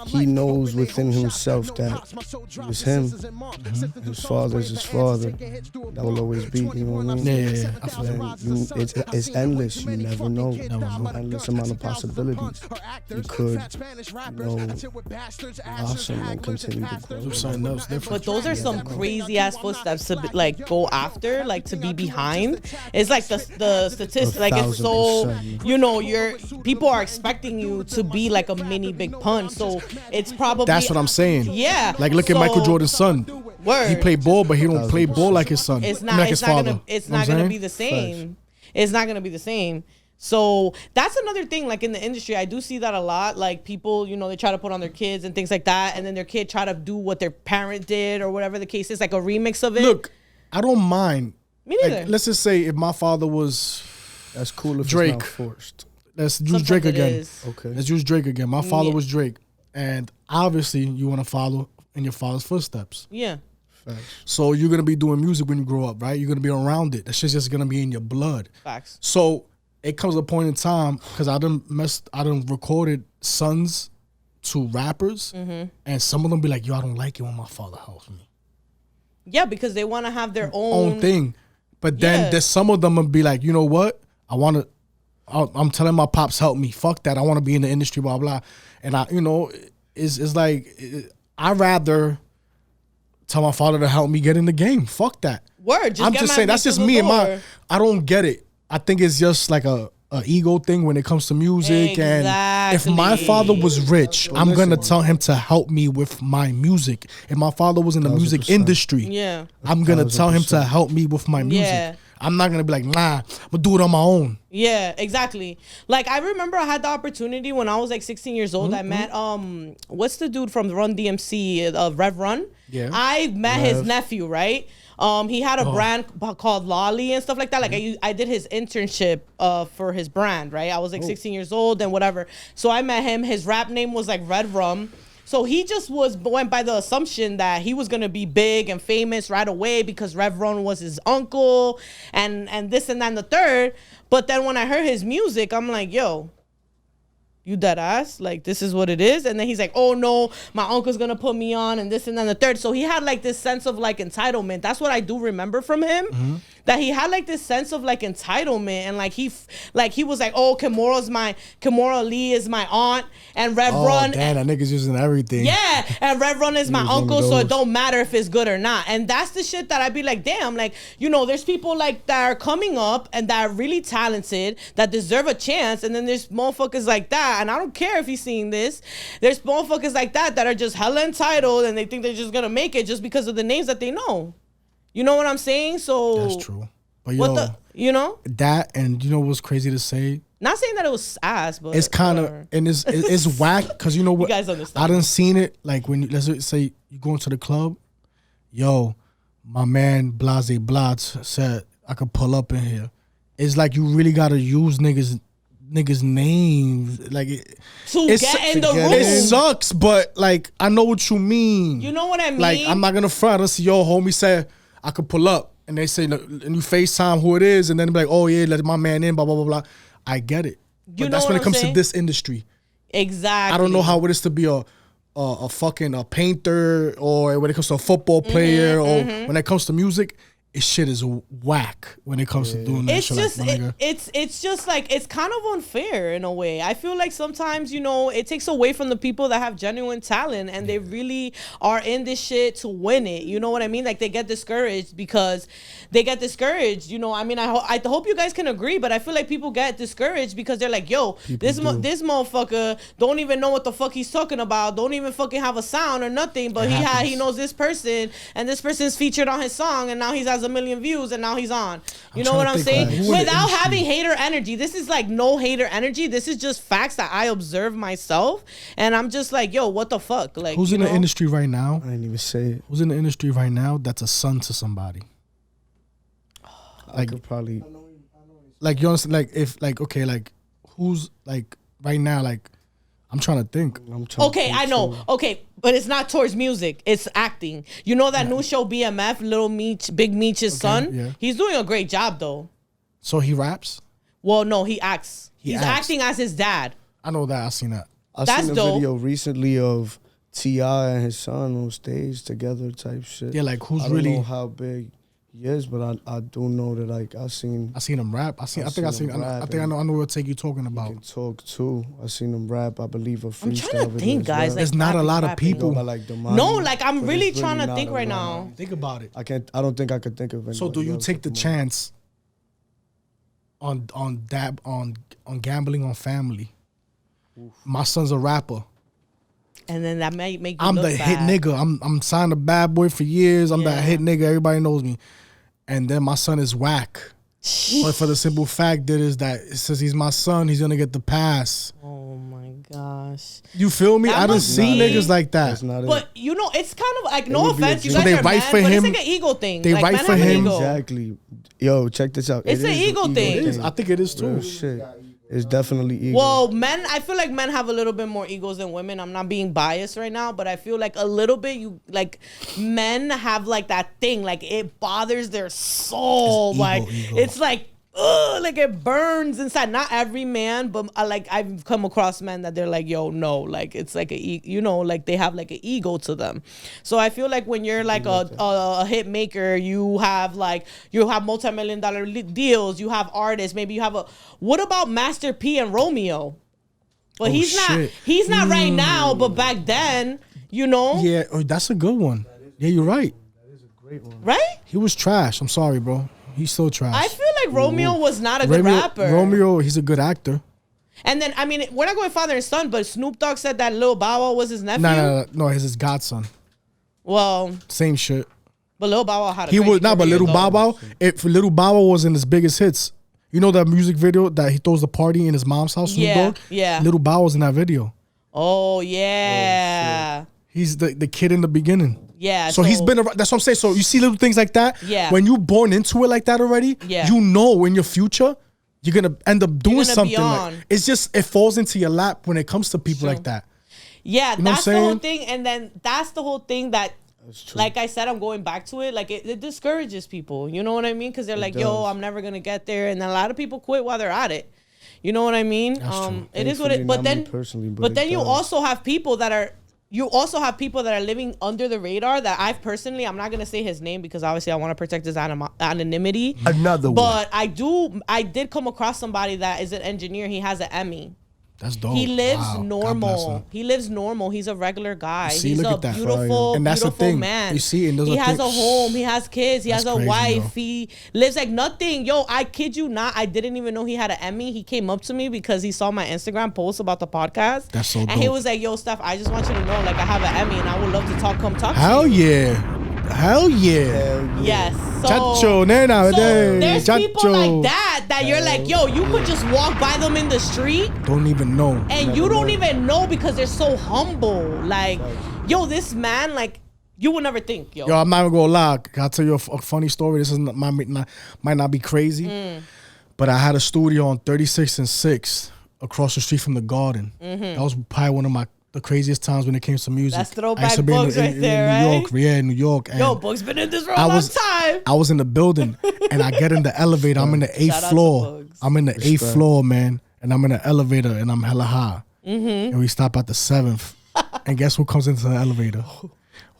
he knows within himself that it's him, his father's his father, that will always be, you know what I mean?
Yeah. I feel that.
And it's endless. You never know. Endless amount of possibilities. You could, blossom and continue to grow.
Do something else different.
But those are some crazy ass footsteps to be, like go after, like to be behind. It's like the statistics, like it's so
1000%.
people are expecting you to be like a mini Big Pun, so it's probably
That's what I'm saying.
Yeah,
Like, look at
so-
Michael Jordan's son.
Word.
He played ball, but he don't play ball like his son.
It's
I
not.
mean, like
It's
his
not
father.
gonna. It's
You know
not
what I'm
gonna
saying?
be the same. It's not gonna be the same. So that's another thing. Like in the industry, I do see that a lot. Like people, they try to put on their kids and things like that, and then their kid try to do what their parent did or whatever the case is, like a remix of it.
Look, I don't mind.
Me neither.
Like, let's just say if my father was,
That's cool if
Drake.
it's not forced.
let's use
Sometimes
Drake
it
again.
is.
Okay.
Let's use Drake again. My father
Yeah.
was Drake, and obviously you want to follow in your father's footsteps.
Yeah.
So you're gonna be doing music when you grow up, right? You're gonna be around it. That shit's just gonna be in your blood.
Facts.
So it comes a point in time because I done recorded sons to rappers, and some of them be like, "Yo, I don't like it when my father helps me."
Yeah, because they want to have their
Own thing, but then
Yeah.
there's some of them will be like, "You know what? I'm telling my pops help me. Fuck that. I want to be in the industry, blah blah." And it's like I rather tell my father to help me get in the game. Fuck that.
Word. Just
I'm
get
just
my
saying that's
feet
just
through
me
the
and my.
door.
I don't get it. I think it's just like a ego thing when it comes to music. And if my
Exactly.
father was rich, I'm gonna tell him to help me with my music. If my father was in the music
1000%.
industry,
Yeah.
I'm gonna tell him to
1000%.
help me with my music.
Yeah.
I'm not gonna be like, nah, I'm gonna do it on my own.
Yeah, exactly. Like I remember I had the opportunity when I was like 16 years old. I met what's the dude from Run DMC, Rev Run?
Yeah.
I met his nephew, right? He had a brand called Lolly and stuff like that. Like I did his internship for his brand, right? I was like 16 years old and whatever. So I met him. His rap name was like Red Rum. So he just went by the assumption that he was gonna be big and famous right away because Rev Run was his uncle and this and that and the third. But then when I heard his music, I'm like, yo, you dead ass? Like this is what it is? And then he's like, oh no, my uncle's gonna put me on and this and then the third. So he had like this sense of like entitlement. That's what I do remember from him. that he had like this sense of like entitlement, and like he was like, oh, Kimora Lee is my aunt, and Rev Run.
Damn, that nigga's using everything.
Yeah, and Rev Run is my
was one
uncle,
of
so it
those.
don't matter if it's good or not. And that's the shit that I'd be like, damn, like, you know, there's people like that are coming up and that are really talented that deserve a chance, and then there's motherfuckers like that, and I don't care if he's seeing this. There's motherfuckers like that are just hella entitled, and they think they're just gonna make it just because of the names that they know. You know what I'm saying? So
That's true. But
What
yo,
the, you know?
that, and you know what's crazy to say?
Not saying that it was ass, but
It's kind of,
whatever.
and it's whack, because you know what?
You guys understand.
I done seen it, like when, let's say you go into the club, yo, my man Blase Blotz said I could pull up in here. It's like you really got to use niggas names. Like
to get in the room.
It sucks, but like I know what you mean.
You know what I mean?
Like I'm not gonna front. I see yo homie said I could pull up, and they say look, and you FaceTime who it is, and then be like, oh yeah, let my man in, blah blah blah blah. I get it, but
You
that's
know
when
what
it comes
I'm saying?
to this industry.
Exactly.
I don't know how it is to be a fucking a painter, or when it comes to a football player, or when it comes to music. It shit is whack when it comes to doing that
It's
shit.
just
like, my nigga.
it's just like it's kind of unfair in a way. I feel like sometimes, you know, it takes away from the people that have genuine talent and they really are in this shit to win it. You know what I mean? Like they get discouraged because they get discouraged. You know, I mean, I hope you guys can agree, but I feel like people get discouraged because they're like, yo, this motherfucker don't even know what the fuck he's talking about. Don't even fucking have a sound or nothing. But he knows this person, and this person's featured on his song, and now he's has 1 million views, and now he's on. You know what I'm saying? Without having hater energy. This is like no hater energy. This is just facts that I observe myself, and I'm just like, yo, what the fuck? Like,
Who's in the industry right now?
I didn't even say it.
Who's in the industry right now that's a son to somebody?
I could probably.
Like you understand? Like if like okay, like who's like right now? Like I'm trying to think.
Okay, I know. Okay, but it's not towards music. It's acting. You know that new show BMF, Little Meech, Big Meech's son?
yeah.
He's doing a great job though.
So he raps?
Well, no, he acts. He's
acts.
acting as his dad.
I know that. I seen that.
I
That's
seen a
dope.
video recently of T.I. and his son on stage together type shit.
Yeah, like who's
I don't
really?
know how big he is, but I do know that like I seen
him rap. I think
him
I
rap,
know what take you talking about.
him talk too. I seen him rap. I believe a freestyle.
I'm trying to
video
think,
as
guys.
well.
Like,
There's not a lot of
rapping.
people.
But like Damani,
No, like I'm
but
really
it's
trying to
not
think
a
right
lot.
now.
Think about it.
I don't think I could think of anybody
So do you
else
take
at
the
moment.
chance on gambling on family? My son's a rapper.
And then that may make you
I'm
look
the hit
bad.
nigga. I'm signed a Bad Boy for years. I'm
Yeah.
that hit nigga. Everybody knows me. And then my son is whack. But for the simple fact that is that it says he's my son, he's gonna get the pass.
Oh my gosh.
You feel me?
That
I done
must
seen
be-
niggas like that.
That's not it.
But you know, it's kind of like,
It
no
would be a
offense, you
dream.
guys
So they
are
write
men,
for
but
him.
it's like an ego thing.
They
like,
write
men
for
have an
him.
ego.
Exactly. Yo, check this out.
It's
It
an
is
ego thing.
It is. I think it is too.
Real shit. It's definitely ego.
Well, men, I feel like men have a little bit more egos than women. I'm not being biased right now, but I feel like a little bit, men have like that thing, like it bothers their soul.
It's
like
ego.
it's like, ugh, like it burns inside. Not every man, but I've come across men that they're like, yo, no, like it's like like they have like an ego to them. So I feel like when you're like a hit maker, you have multi-million-dollar deals, you have artists, maybe you have what about Master P and Romeo? But
Oh, shit.
he's not right now, but back then,
Yeah, that's a good one. Yeah, you're right.
right?
He was trash. I'm sorry, bro. He's still trash.
I feel like Romeo was not a good rapper.
Romeo, he's a good actor.
And then, I mean, we're not going father and son, but Snoop Dogg said that Lil Bow Wow was his nephew.
No, he's his godson.
Well,
Same shit.
but Lil Bow Wow had a
He
crazy
was but
career,
Little
though.
Bow Wow. If Little Bow Wow was in his biggest hits, you know that music video that he throws the party in his mom's house. Snoop
Yeah,
Dogg?
yeah.
Little Bow was in that video.
Oh, yeah.
He's the kid in the beginning.
Yeah.
So he's been around. That's what I'm saying. So you see little things like that.
Yeah.
When you born into it like that already,
Yeah.
you know in your future you're gonna end up doing
gonna be
something.
on.
Like, it's just it falls into your lap when it comes to people
True.
like that.
Yeah,
You know
that's
what
the
I'm
whole
saying?
thing. And then that's the whole thing that, like I said, I'm going back to it. Like it discourages people. You know what I mean? Because they're like, yo,
does.
I'm never going to get there. And then a lot of people quit while they're at it. You know what I mean?
That's true.
It is what it,
Thankfully,
but
not
then,
me personally,
but
it
then you
does.
also have people that are you also have people that are living under the radar that I'm not going to say his name because obviously I want to protect his anonymity.
Another one.
But I did come across somebody that is an engineer. He has an Emmy.
That's dope.
He lives
Wow.
normal. He lives normal. He's a regular guy.
See,
He's
look
a
at that.
beautiful,
And that's the
beautiful
thing.
man.
You see, and those
he
are
has
things-
a home. He has kids. He
That's
has a
crazy,
wife.
yo.
He lives like nothing. Yo, I kid you not. I didn't even know he had an Emmy. He came up to me because he saw my Instagram post about the podcast.
That's so
And he
dope.
was like, yo, Steph, I just want you to know, like, I have an Emmy and I would love to come talk
Hell
to you.
yeah. Hell yeah.
Yes. So,
Chacho, nena,
there's
chacho.
people like that you're like, yo, you could just walk by them in the street
Don't even know.
and you don't even know because they're so humble. Like, yo, this man, like, you would never think, yo.
Yo, I'm not even gonna lie. I'll tell you a funny story. This is might not be crazy, but I had a studio on 36th and 6th across the street from the Garden. That was probably one of the craziest times when it came to music.
That's
I
throwback
used to be
Bugs right there,
New
right?
York, yeah, New York. And
Yo, Bugs been in this for a long time.
I was in the building, and I get in the elevator. I'm in the
Shout
8th
out to
floor.
Bugs.
I'm in the 8th floor, man, and I'm in the elevator, and I'm hella high. And we stop at the 7th, and guess who comes into the elevator?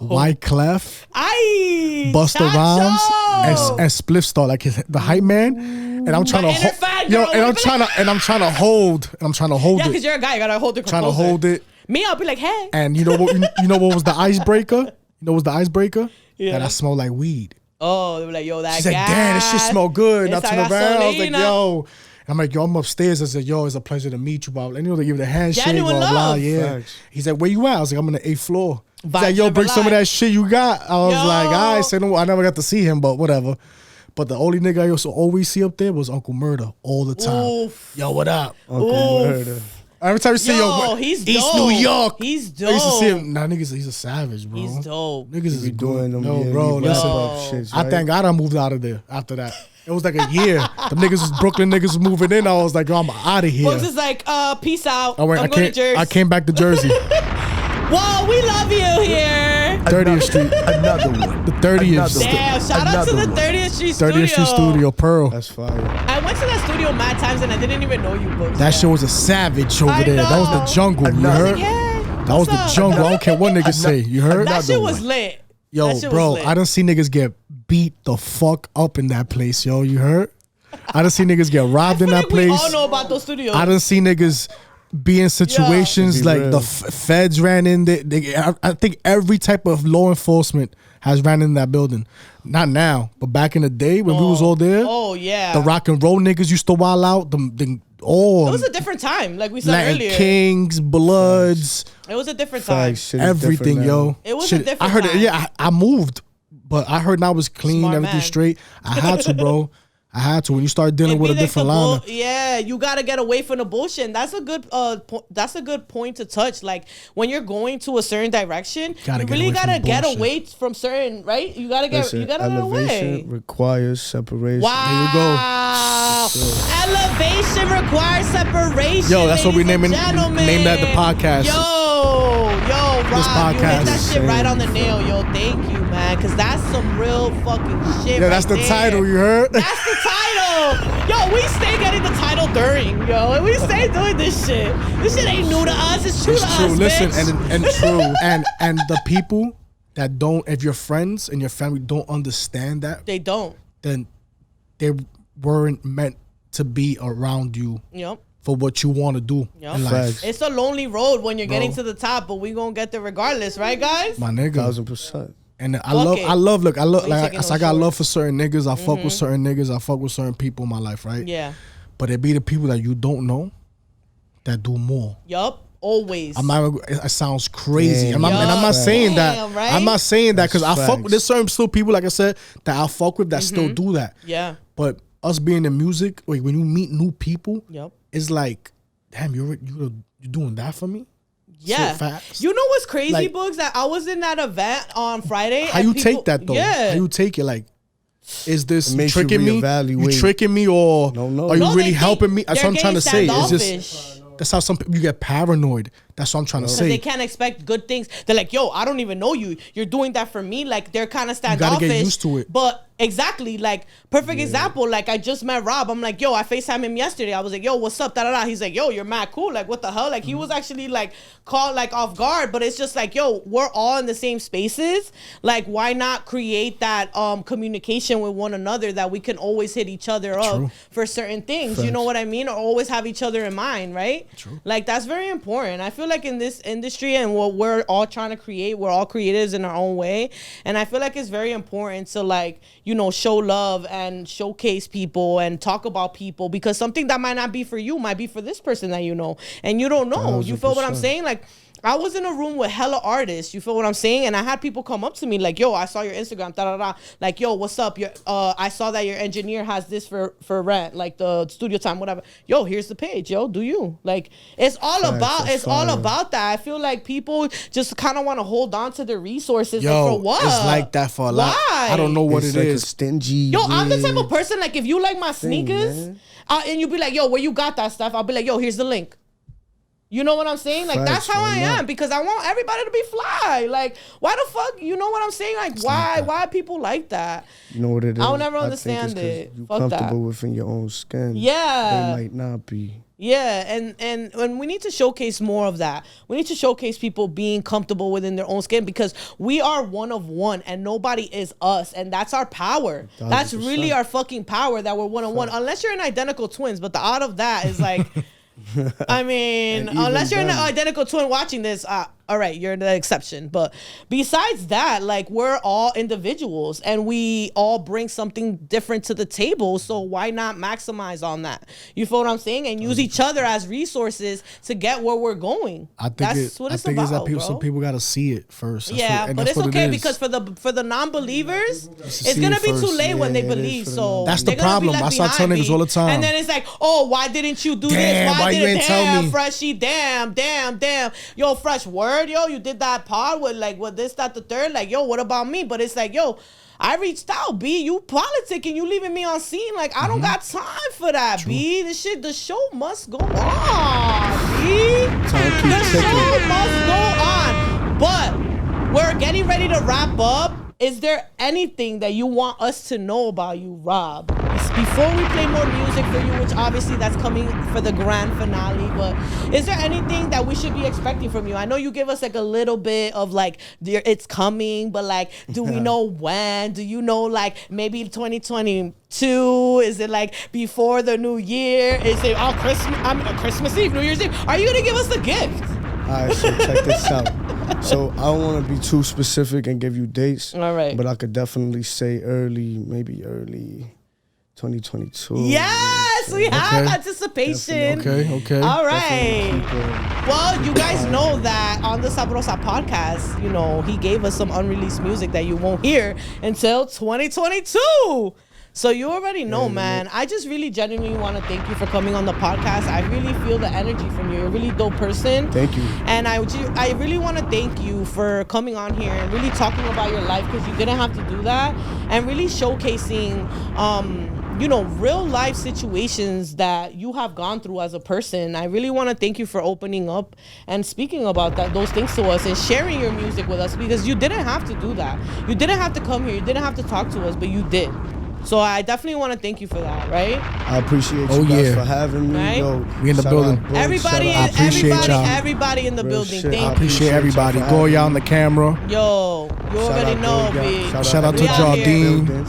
Wyclef,
Aye,
Busta
Chacho.
Rhymes, and Spliff Star, like the hype man. And I'm trying
My
to
inner fangirl,
yo, and I'm
we be
trying to hold
Yeah,
it.
because you're a guy. You got to hold the
Trying to
composure.
hold it.
Me, I'll be like, hey.
And you know what? You know what was the icebreaker? You know what was the icebreaker?
Yeah.
That I smell like weed.
Oh, they were like, yo, that
She's like,
gas.
damn, this shit smell good. And I
Esa
turned around. I was like,
gasolina.
yo. I'm like, yo, I'm upstairs. I said, yo, it's a pleasure to meet you, bro. And you know, they give the handshake,
Genuine
blah, blah,
love.
yeah.
Facts.
He's like, where you at? I was like, I'm on the 8th floor. He's
Vibes
like, yo,
never
bring some of
lie.
that shit you got. I was
Yo.
like, all right. So I never got to see him, but whatever. But the only nigga I used to always see up there was Uncle Murder all the time.
Oof.
Yo, what up?
Uncle
Oof.
Murder.
Every time you see
Yo, he's
East
dope.
New York.
He's
I used to see
dope.
him. Nah, niggas, he's a savage, bro.
He's dope.
Niggas is
Be doing them.
No,
yeah,
bro,
you
listen.
wrap up shits,
I
right?
thank God I moved out of there after that. It was like a year. The niggas was Brooklyn niggas was moving in. I was like, yo, I'm out of here.
Bugs is like, peace out.
I went,
I'm going to Jersey.
I came back to Jersey.
Whoa, we love you here.
30th Street.
Another one.
The 30th.
Another
Street.
Damn, shout out to the
Another one.
30th Street Studio.
30th Street Studio, Pearl.
That's fire.
I went to that studio mad times and I didn't even know you, Bugs.
That shit was a savage over
I
there. That was
know.
the jungle. You
Another-
heard?
Hey,
That was
what's
the
up?
jungle. I don't care what niggas say. You heard?
That shit
Another
was
one.
lit.
Yo,
That shit
bro,
was lit.
I done see niggas get beat the fuck up in that place, yo. You heard? I done see niggas get robbed in
I
that
feel like we
place.
all know about those studios.
I done see niggas be in situations
Be
like
real.
the feds ran in there. I think every type of law enforcement has ran in that building. Not now, but back in the day when we was all there,
Oh yeah.
the rock and roll niggas used to wild out.
It
All
was a different time, like we said
Latin
earlier.
Kings, Bloods,
It was a different time.
Facts, shit is
everything,
different
yo.
now.
It was a
Shit,
different
I heard
time.
it. Yeah, I moved, but I heard now was clean,
Smart
everything
man.
straight. I had to, bro. I had to. When you start dealing
It'd
with
be
a
like
different
the
line,
yeah, you gotta get away from the bullshit. And that's a good that's a good point to touch. Like when you're going to a certain direction,
Gotta
you
get
really
away from
gotta
the
get
bullshit.
away from certain right. You gotta get
Listen,
you gotta get
elevation
away.
requires separation.
Wow. Elevation requires separation.
Yo, that's what we
ladies and
naming-
gentlemen.
named that the podcast.
Yo, Rob, you hit
podcast
that
is
shit right on the
insane.
nail, yo. Thank you, man, because that's some real fucking shit.
yeah, that's
right
the
there.
title. You heard?
That's the title. Yo, we stay getting the title during, yo. And we stay doing this shit. This shit ain't new to us. It's true to
It's true.
us,
Listen,
bitch.
and true, and the people that don't, if your friends and your family don't understand that,
They don't.
then they weren't meant to be around you
Yep.
for what you want to do
Yep.
in life.
Facts.
It's a lonely road when you're getting to the top, but we gonna get there regardless, right, guys?
My nigga.
1000%.
And I
Fuck
love,
it.
I love, look, I love,
ain't
like
taking no
I got
shorts.
love for certain niggas. I fuck with certain niggas. I fuck with certain people in my life, right?
Yeah.
But it be the people that you don't know that do more.
Yup. Always.
I'm not. It sounds crazy.
Damn.
And I'm not saying that.
Damn, right?
I'm not saying that because I
That's
fuck
facts.
with. There's certain still people, like I said, that I fuck with that still do that.
Yeah.
But us being in music, like when you meet new people,
Yep.
it's like, damn, you're doing that for me.
Yeah.
So fast.
You know what's crazy,
Like-
Boogs? That I was in that event on Friday.
How
and
you
people-
take that though?
Yeah.
How you take it? Like, is this
It makes you
tricking me? You
reevaluate.
tricking me, or
No.
are you
No,
really
they
helping me? That's
they're
what I'm trying to say.
getting
It's just
standoffish.
that's how some people you get paranoid. That's what I'm trying to
Because
say.
they can't expect good things. They're like, yo, I don't even know you. You're doing that for me. Like, they're kind of standoffish.
You gotta get used to it.
But exactly, like, perfect example. Like, I just met Rob. I'm like, yo, I FaceTimed him yesterday. I was like, yo, what's up? Da-da-da. He's like, yo, you're mad cool. Like, what the hell? Like, he was actually, like, caught, like, off guard. But it's just like, yo, we're all in the same spaces. Like, why not create that communication with one another that we can always hit each other up for certain things?
Facts.
You know what I mean? Or always have each other in mind, right?
True.
Like, that's very important. I feel like in this industry and what we're all trying to create, we're all creatives in our own way. And I feel like it's very important to, like, you know, show love and showcase people and talk about people, because something that might not be for you might be for this person that you know. And you don't know. You feel what I'm
100%.
saying? Like, I was in a room with hella artists. You feel what I'm saying? And I had people come up to me like, yo, I saw your Instagram, da-da-da. Like, yo, what's up? I saw that your engineer has this for rent, like the studio time, whatever. Yo, here's the page. Yo, do you? Like, it's all about that. I feel like people just kind of want to hold on to their resources.
Yo,
like, for what?
it's like that for a lot.
Why?
I don't know what
It's
it
like
is.
a stingy.
Yo, I'm the type
weird
of person, like, if you like my sneakers,
man.
and you be like, yo, where you got that stuff? I'll be like, yo, here's the link. You know what I'm saying? Like,
Facts,
that's how I
why not?
am, because I want everybody to be fly. Like, why the fuck? You know what I'm saying? Like, why are people like that?
You know what it is?
I'll never
I think it's
understand
'cause
it.
You
Fuck
comfortable
that.
within your own skin.
Yeah.
They might not be.
Yeah, and we need to showcase more of that. We need to showcase people being comfortable within their own skin, because we are one of one and nobody is us, and that's our power. That's really
100%.
our fucking power, that we're one on one. Unless you're in identical twins, but the out of that is like, I mean,
And
unless you're
even
an
then-
identical twin watching this, all right, you're the exception. But besides that, like, we're all individuals and we all bring something different to the table. So why not maximize on that? You feel what I'm saying? And use each other as resources to get where we're going.
I think
That's what it's
it's
about,
that people,
bro.
some people gotta see it first. That's
Yeah,
what- and
but
that's
it's
what it
okay,
is.
because for the non-believers, it's
see
gonna
it
be too
first.
late when they
Yeah, it is
believe.
for the
So
That's the
they're gonna be
problem.
left
I saw
behind,
niggas
B.
all the time.
And then it's like, oh, why didn't you do
Damn,
this?
why you
didn't
ain't tell
damn,
me?
Freshy, damn. Yo, Fresh, word, yo, you did that pod with, like, what this, that, the third. Like, yo, what about me? But it's like, yo, I reached out, B. You politicking, you leaving me on scene. Like, I don't got time for that, B. The show must go on, B. The show must go on. But we're getting ready to wrap up. Is there anything that you want us to know about you, Rob? Before we play more music for you, which obviously that's coming for the grand finale, but is there anything that we should be expecting from you? I know you give us like a little bit of like, it's coming, but like, do we know when? Do you know, like, maybe 2022? Is it like before the new year? Is it on Christmas Eve, New Year's Eve? Are you gonna give us a gift?
All right, so check this out. So I don't want to be too specific and give you dates.
All right.
But I could definitely say maybe early 2022.
Yes, we have
Okay.
anticipation.
Okay.
All right.
Keep
Well, you guys know that on the Sabrosa podcast, you know, he gave us some unreleased music that you won't hear until 2022. So you already know, man. I just really genuinely want to thank you for coming on the podcast. I really feel the energy from you. You're a really dope person.
Thank you.
And I really want to thank you for coming on here and really talking about your life, because you didn't have to do that, and really showcasing you know, real life situations that you have gone through as a person. I really want to thank you for opening up and speaking about those things to us and sharing your music with us, because you didn't have to do that. You didn't have to come here. You didn't have to talk to us, but you did. So I definitely want to thank you for that, right?
I appreciate you guys for having me.
Right?
Yo,
We in the
shout
building.
out, bro.
Everybody,
Shout out.
appreciate y'all.
everybody in the
Real
building.
shit.
Thank
I
you.
appreciate everybody.
y'all for
Go
having
y'all
me.
on the camera.
Yo, you
Shout
already
out,
know,
bro.
B.
Shout out to
We out here.
Jardine.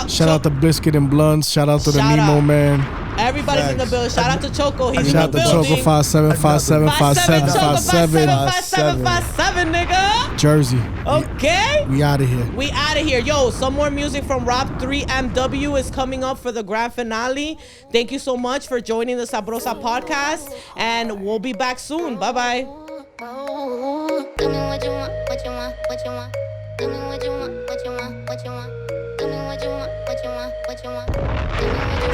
Shout out
to Biscuit and Blunts. Shout out to the
Shout
Nemo
out.
man.
Everybody's in the building. Shout out to Choco. He's
Shout out
in the
to
building.
Choco 57575757
5757, nigga.
Jersey.
Okay.
We out of here.
We out of here. Yo, some more music from Robb3MW is coming up for the grand finale. Thank you so much for joining the Sabrosa podcast, and we'll be back soon. Bye-bye.
Tell me what you want, what you want, what you want. Tell me what you want, what you want, what you want. Tell me what you want, what you want, what you want. Tell me what you want, what you want,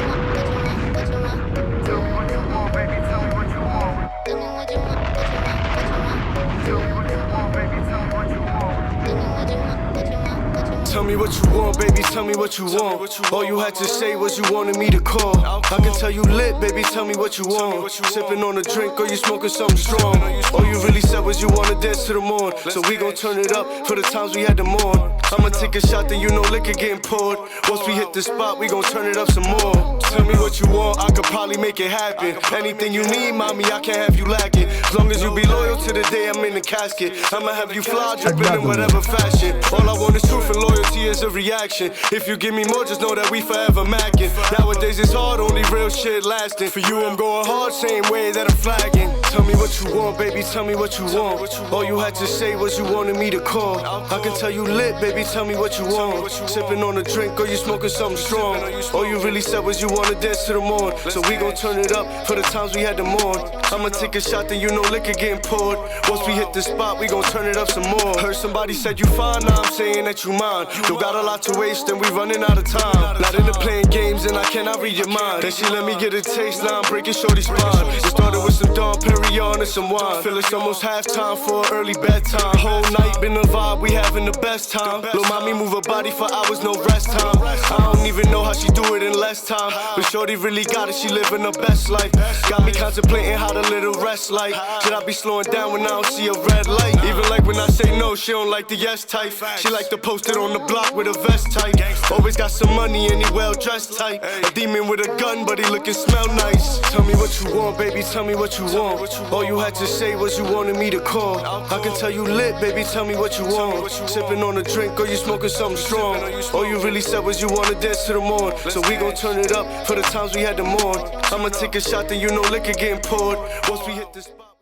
what you want.
Tell me what you want, baby, tell me what you want.
Tell me what you want, what you want, what you want.
Tell me what you want, baby, tell me what you want.
Tell me what you want, what you want, what you want.
Tell me what you want, baby, tell me what you want. All you had to say was you wanted me to call. I can tell you lit, baby, tell me what you want. Sipping on a drink or you smoking something strong. All you really said was you wanna dance to the morn. So we gon' turn it up for the times we had to mourn. I'ma take a shot, then you know liquor getting poured. Once we hit the spot, we gon' turn it up some more. Tell me what you want, I could probably make it happen. Anything you need, mommy, I can't have you lacking. As long as you be loyal to the day I'm in the casket, I'ma have you fly dripping in whatever fashion. All I want is truth and loyalty is a reaction. If you give me more, just know that we forever macking. Nowadays it's hard, only real shit lasting. For you, I'm going hard, same way that I'm flagging. Tell me what you want, baby, tell me what you want. All you had to say was you wanted me to call. I can tell you lit, baby, tell me what you want. Sipping on a drink or you smoking something strong. All you really said was you wanna dance to the morn. So we gon' turn it up for the times we had to mourn. I'ma take a shot, then you know liquor getting poured. Once we hit the spot, we gon' turn it up some more. Heard somebody said you fine, now I'm saying that you mine. You got a lot to waste and we running out of time. Not into playing games and I cannot read your mind. Then she let me get a taste, now I'm breaking shorty's spine. It started with some Dom Perignon and some wine. Feel it's almost halftime for an early bedtime. Whole night been a vibe, we having the best time. Lil' mommy move her body for hours, no rest time. I don't even know how she do it in less time. But shorty really got it, she living her best life. Got me contemplating how the little rest like. Should I be slowing down when I don't see a red light? Even like when I say no, she don't like the yes type. She like to post it on the block with a vest type. Always got some money and he well dressed type. A demon with a gun, but he looking smell nice. Tell me what you want, baby, tell me what you want. All you had to say was you wanted me to call. I can tell you lit, baby, tell me what you want. Sipping on a drink or you smoking something strong. All you really said was you wanna dance to the morn. So we gon' turn it up for the times we had to mourn. I'ma take a shot, then you know liquor getting poured. Once we hit the spot.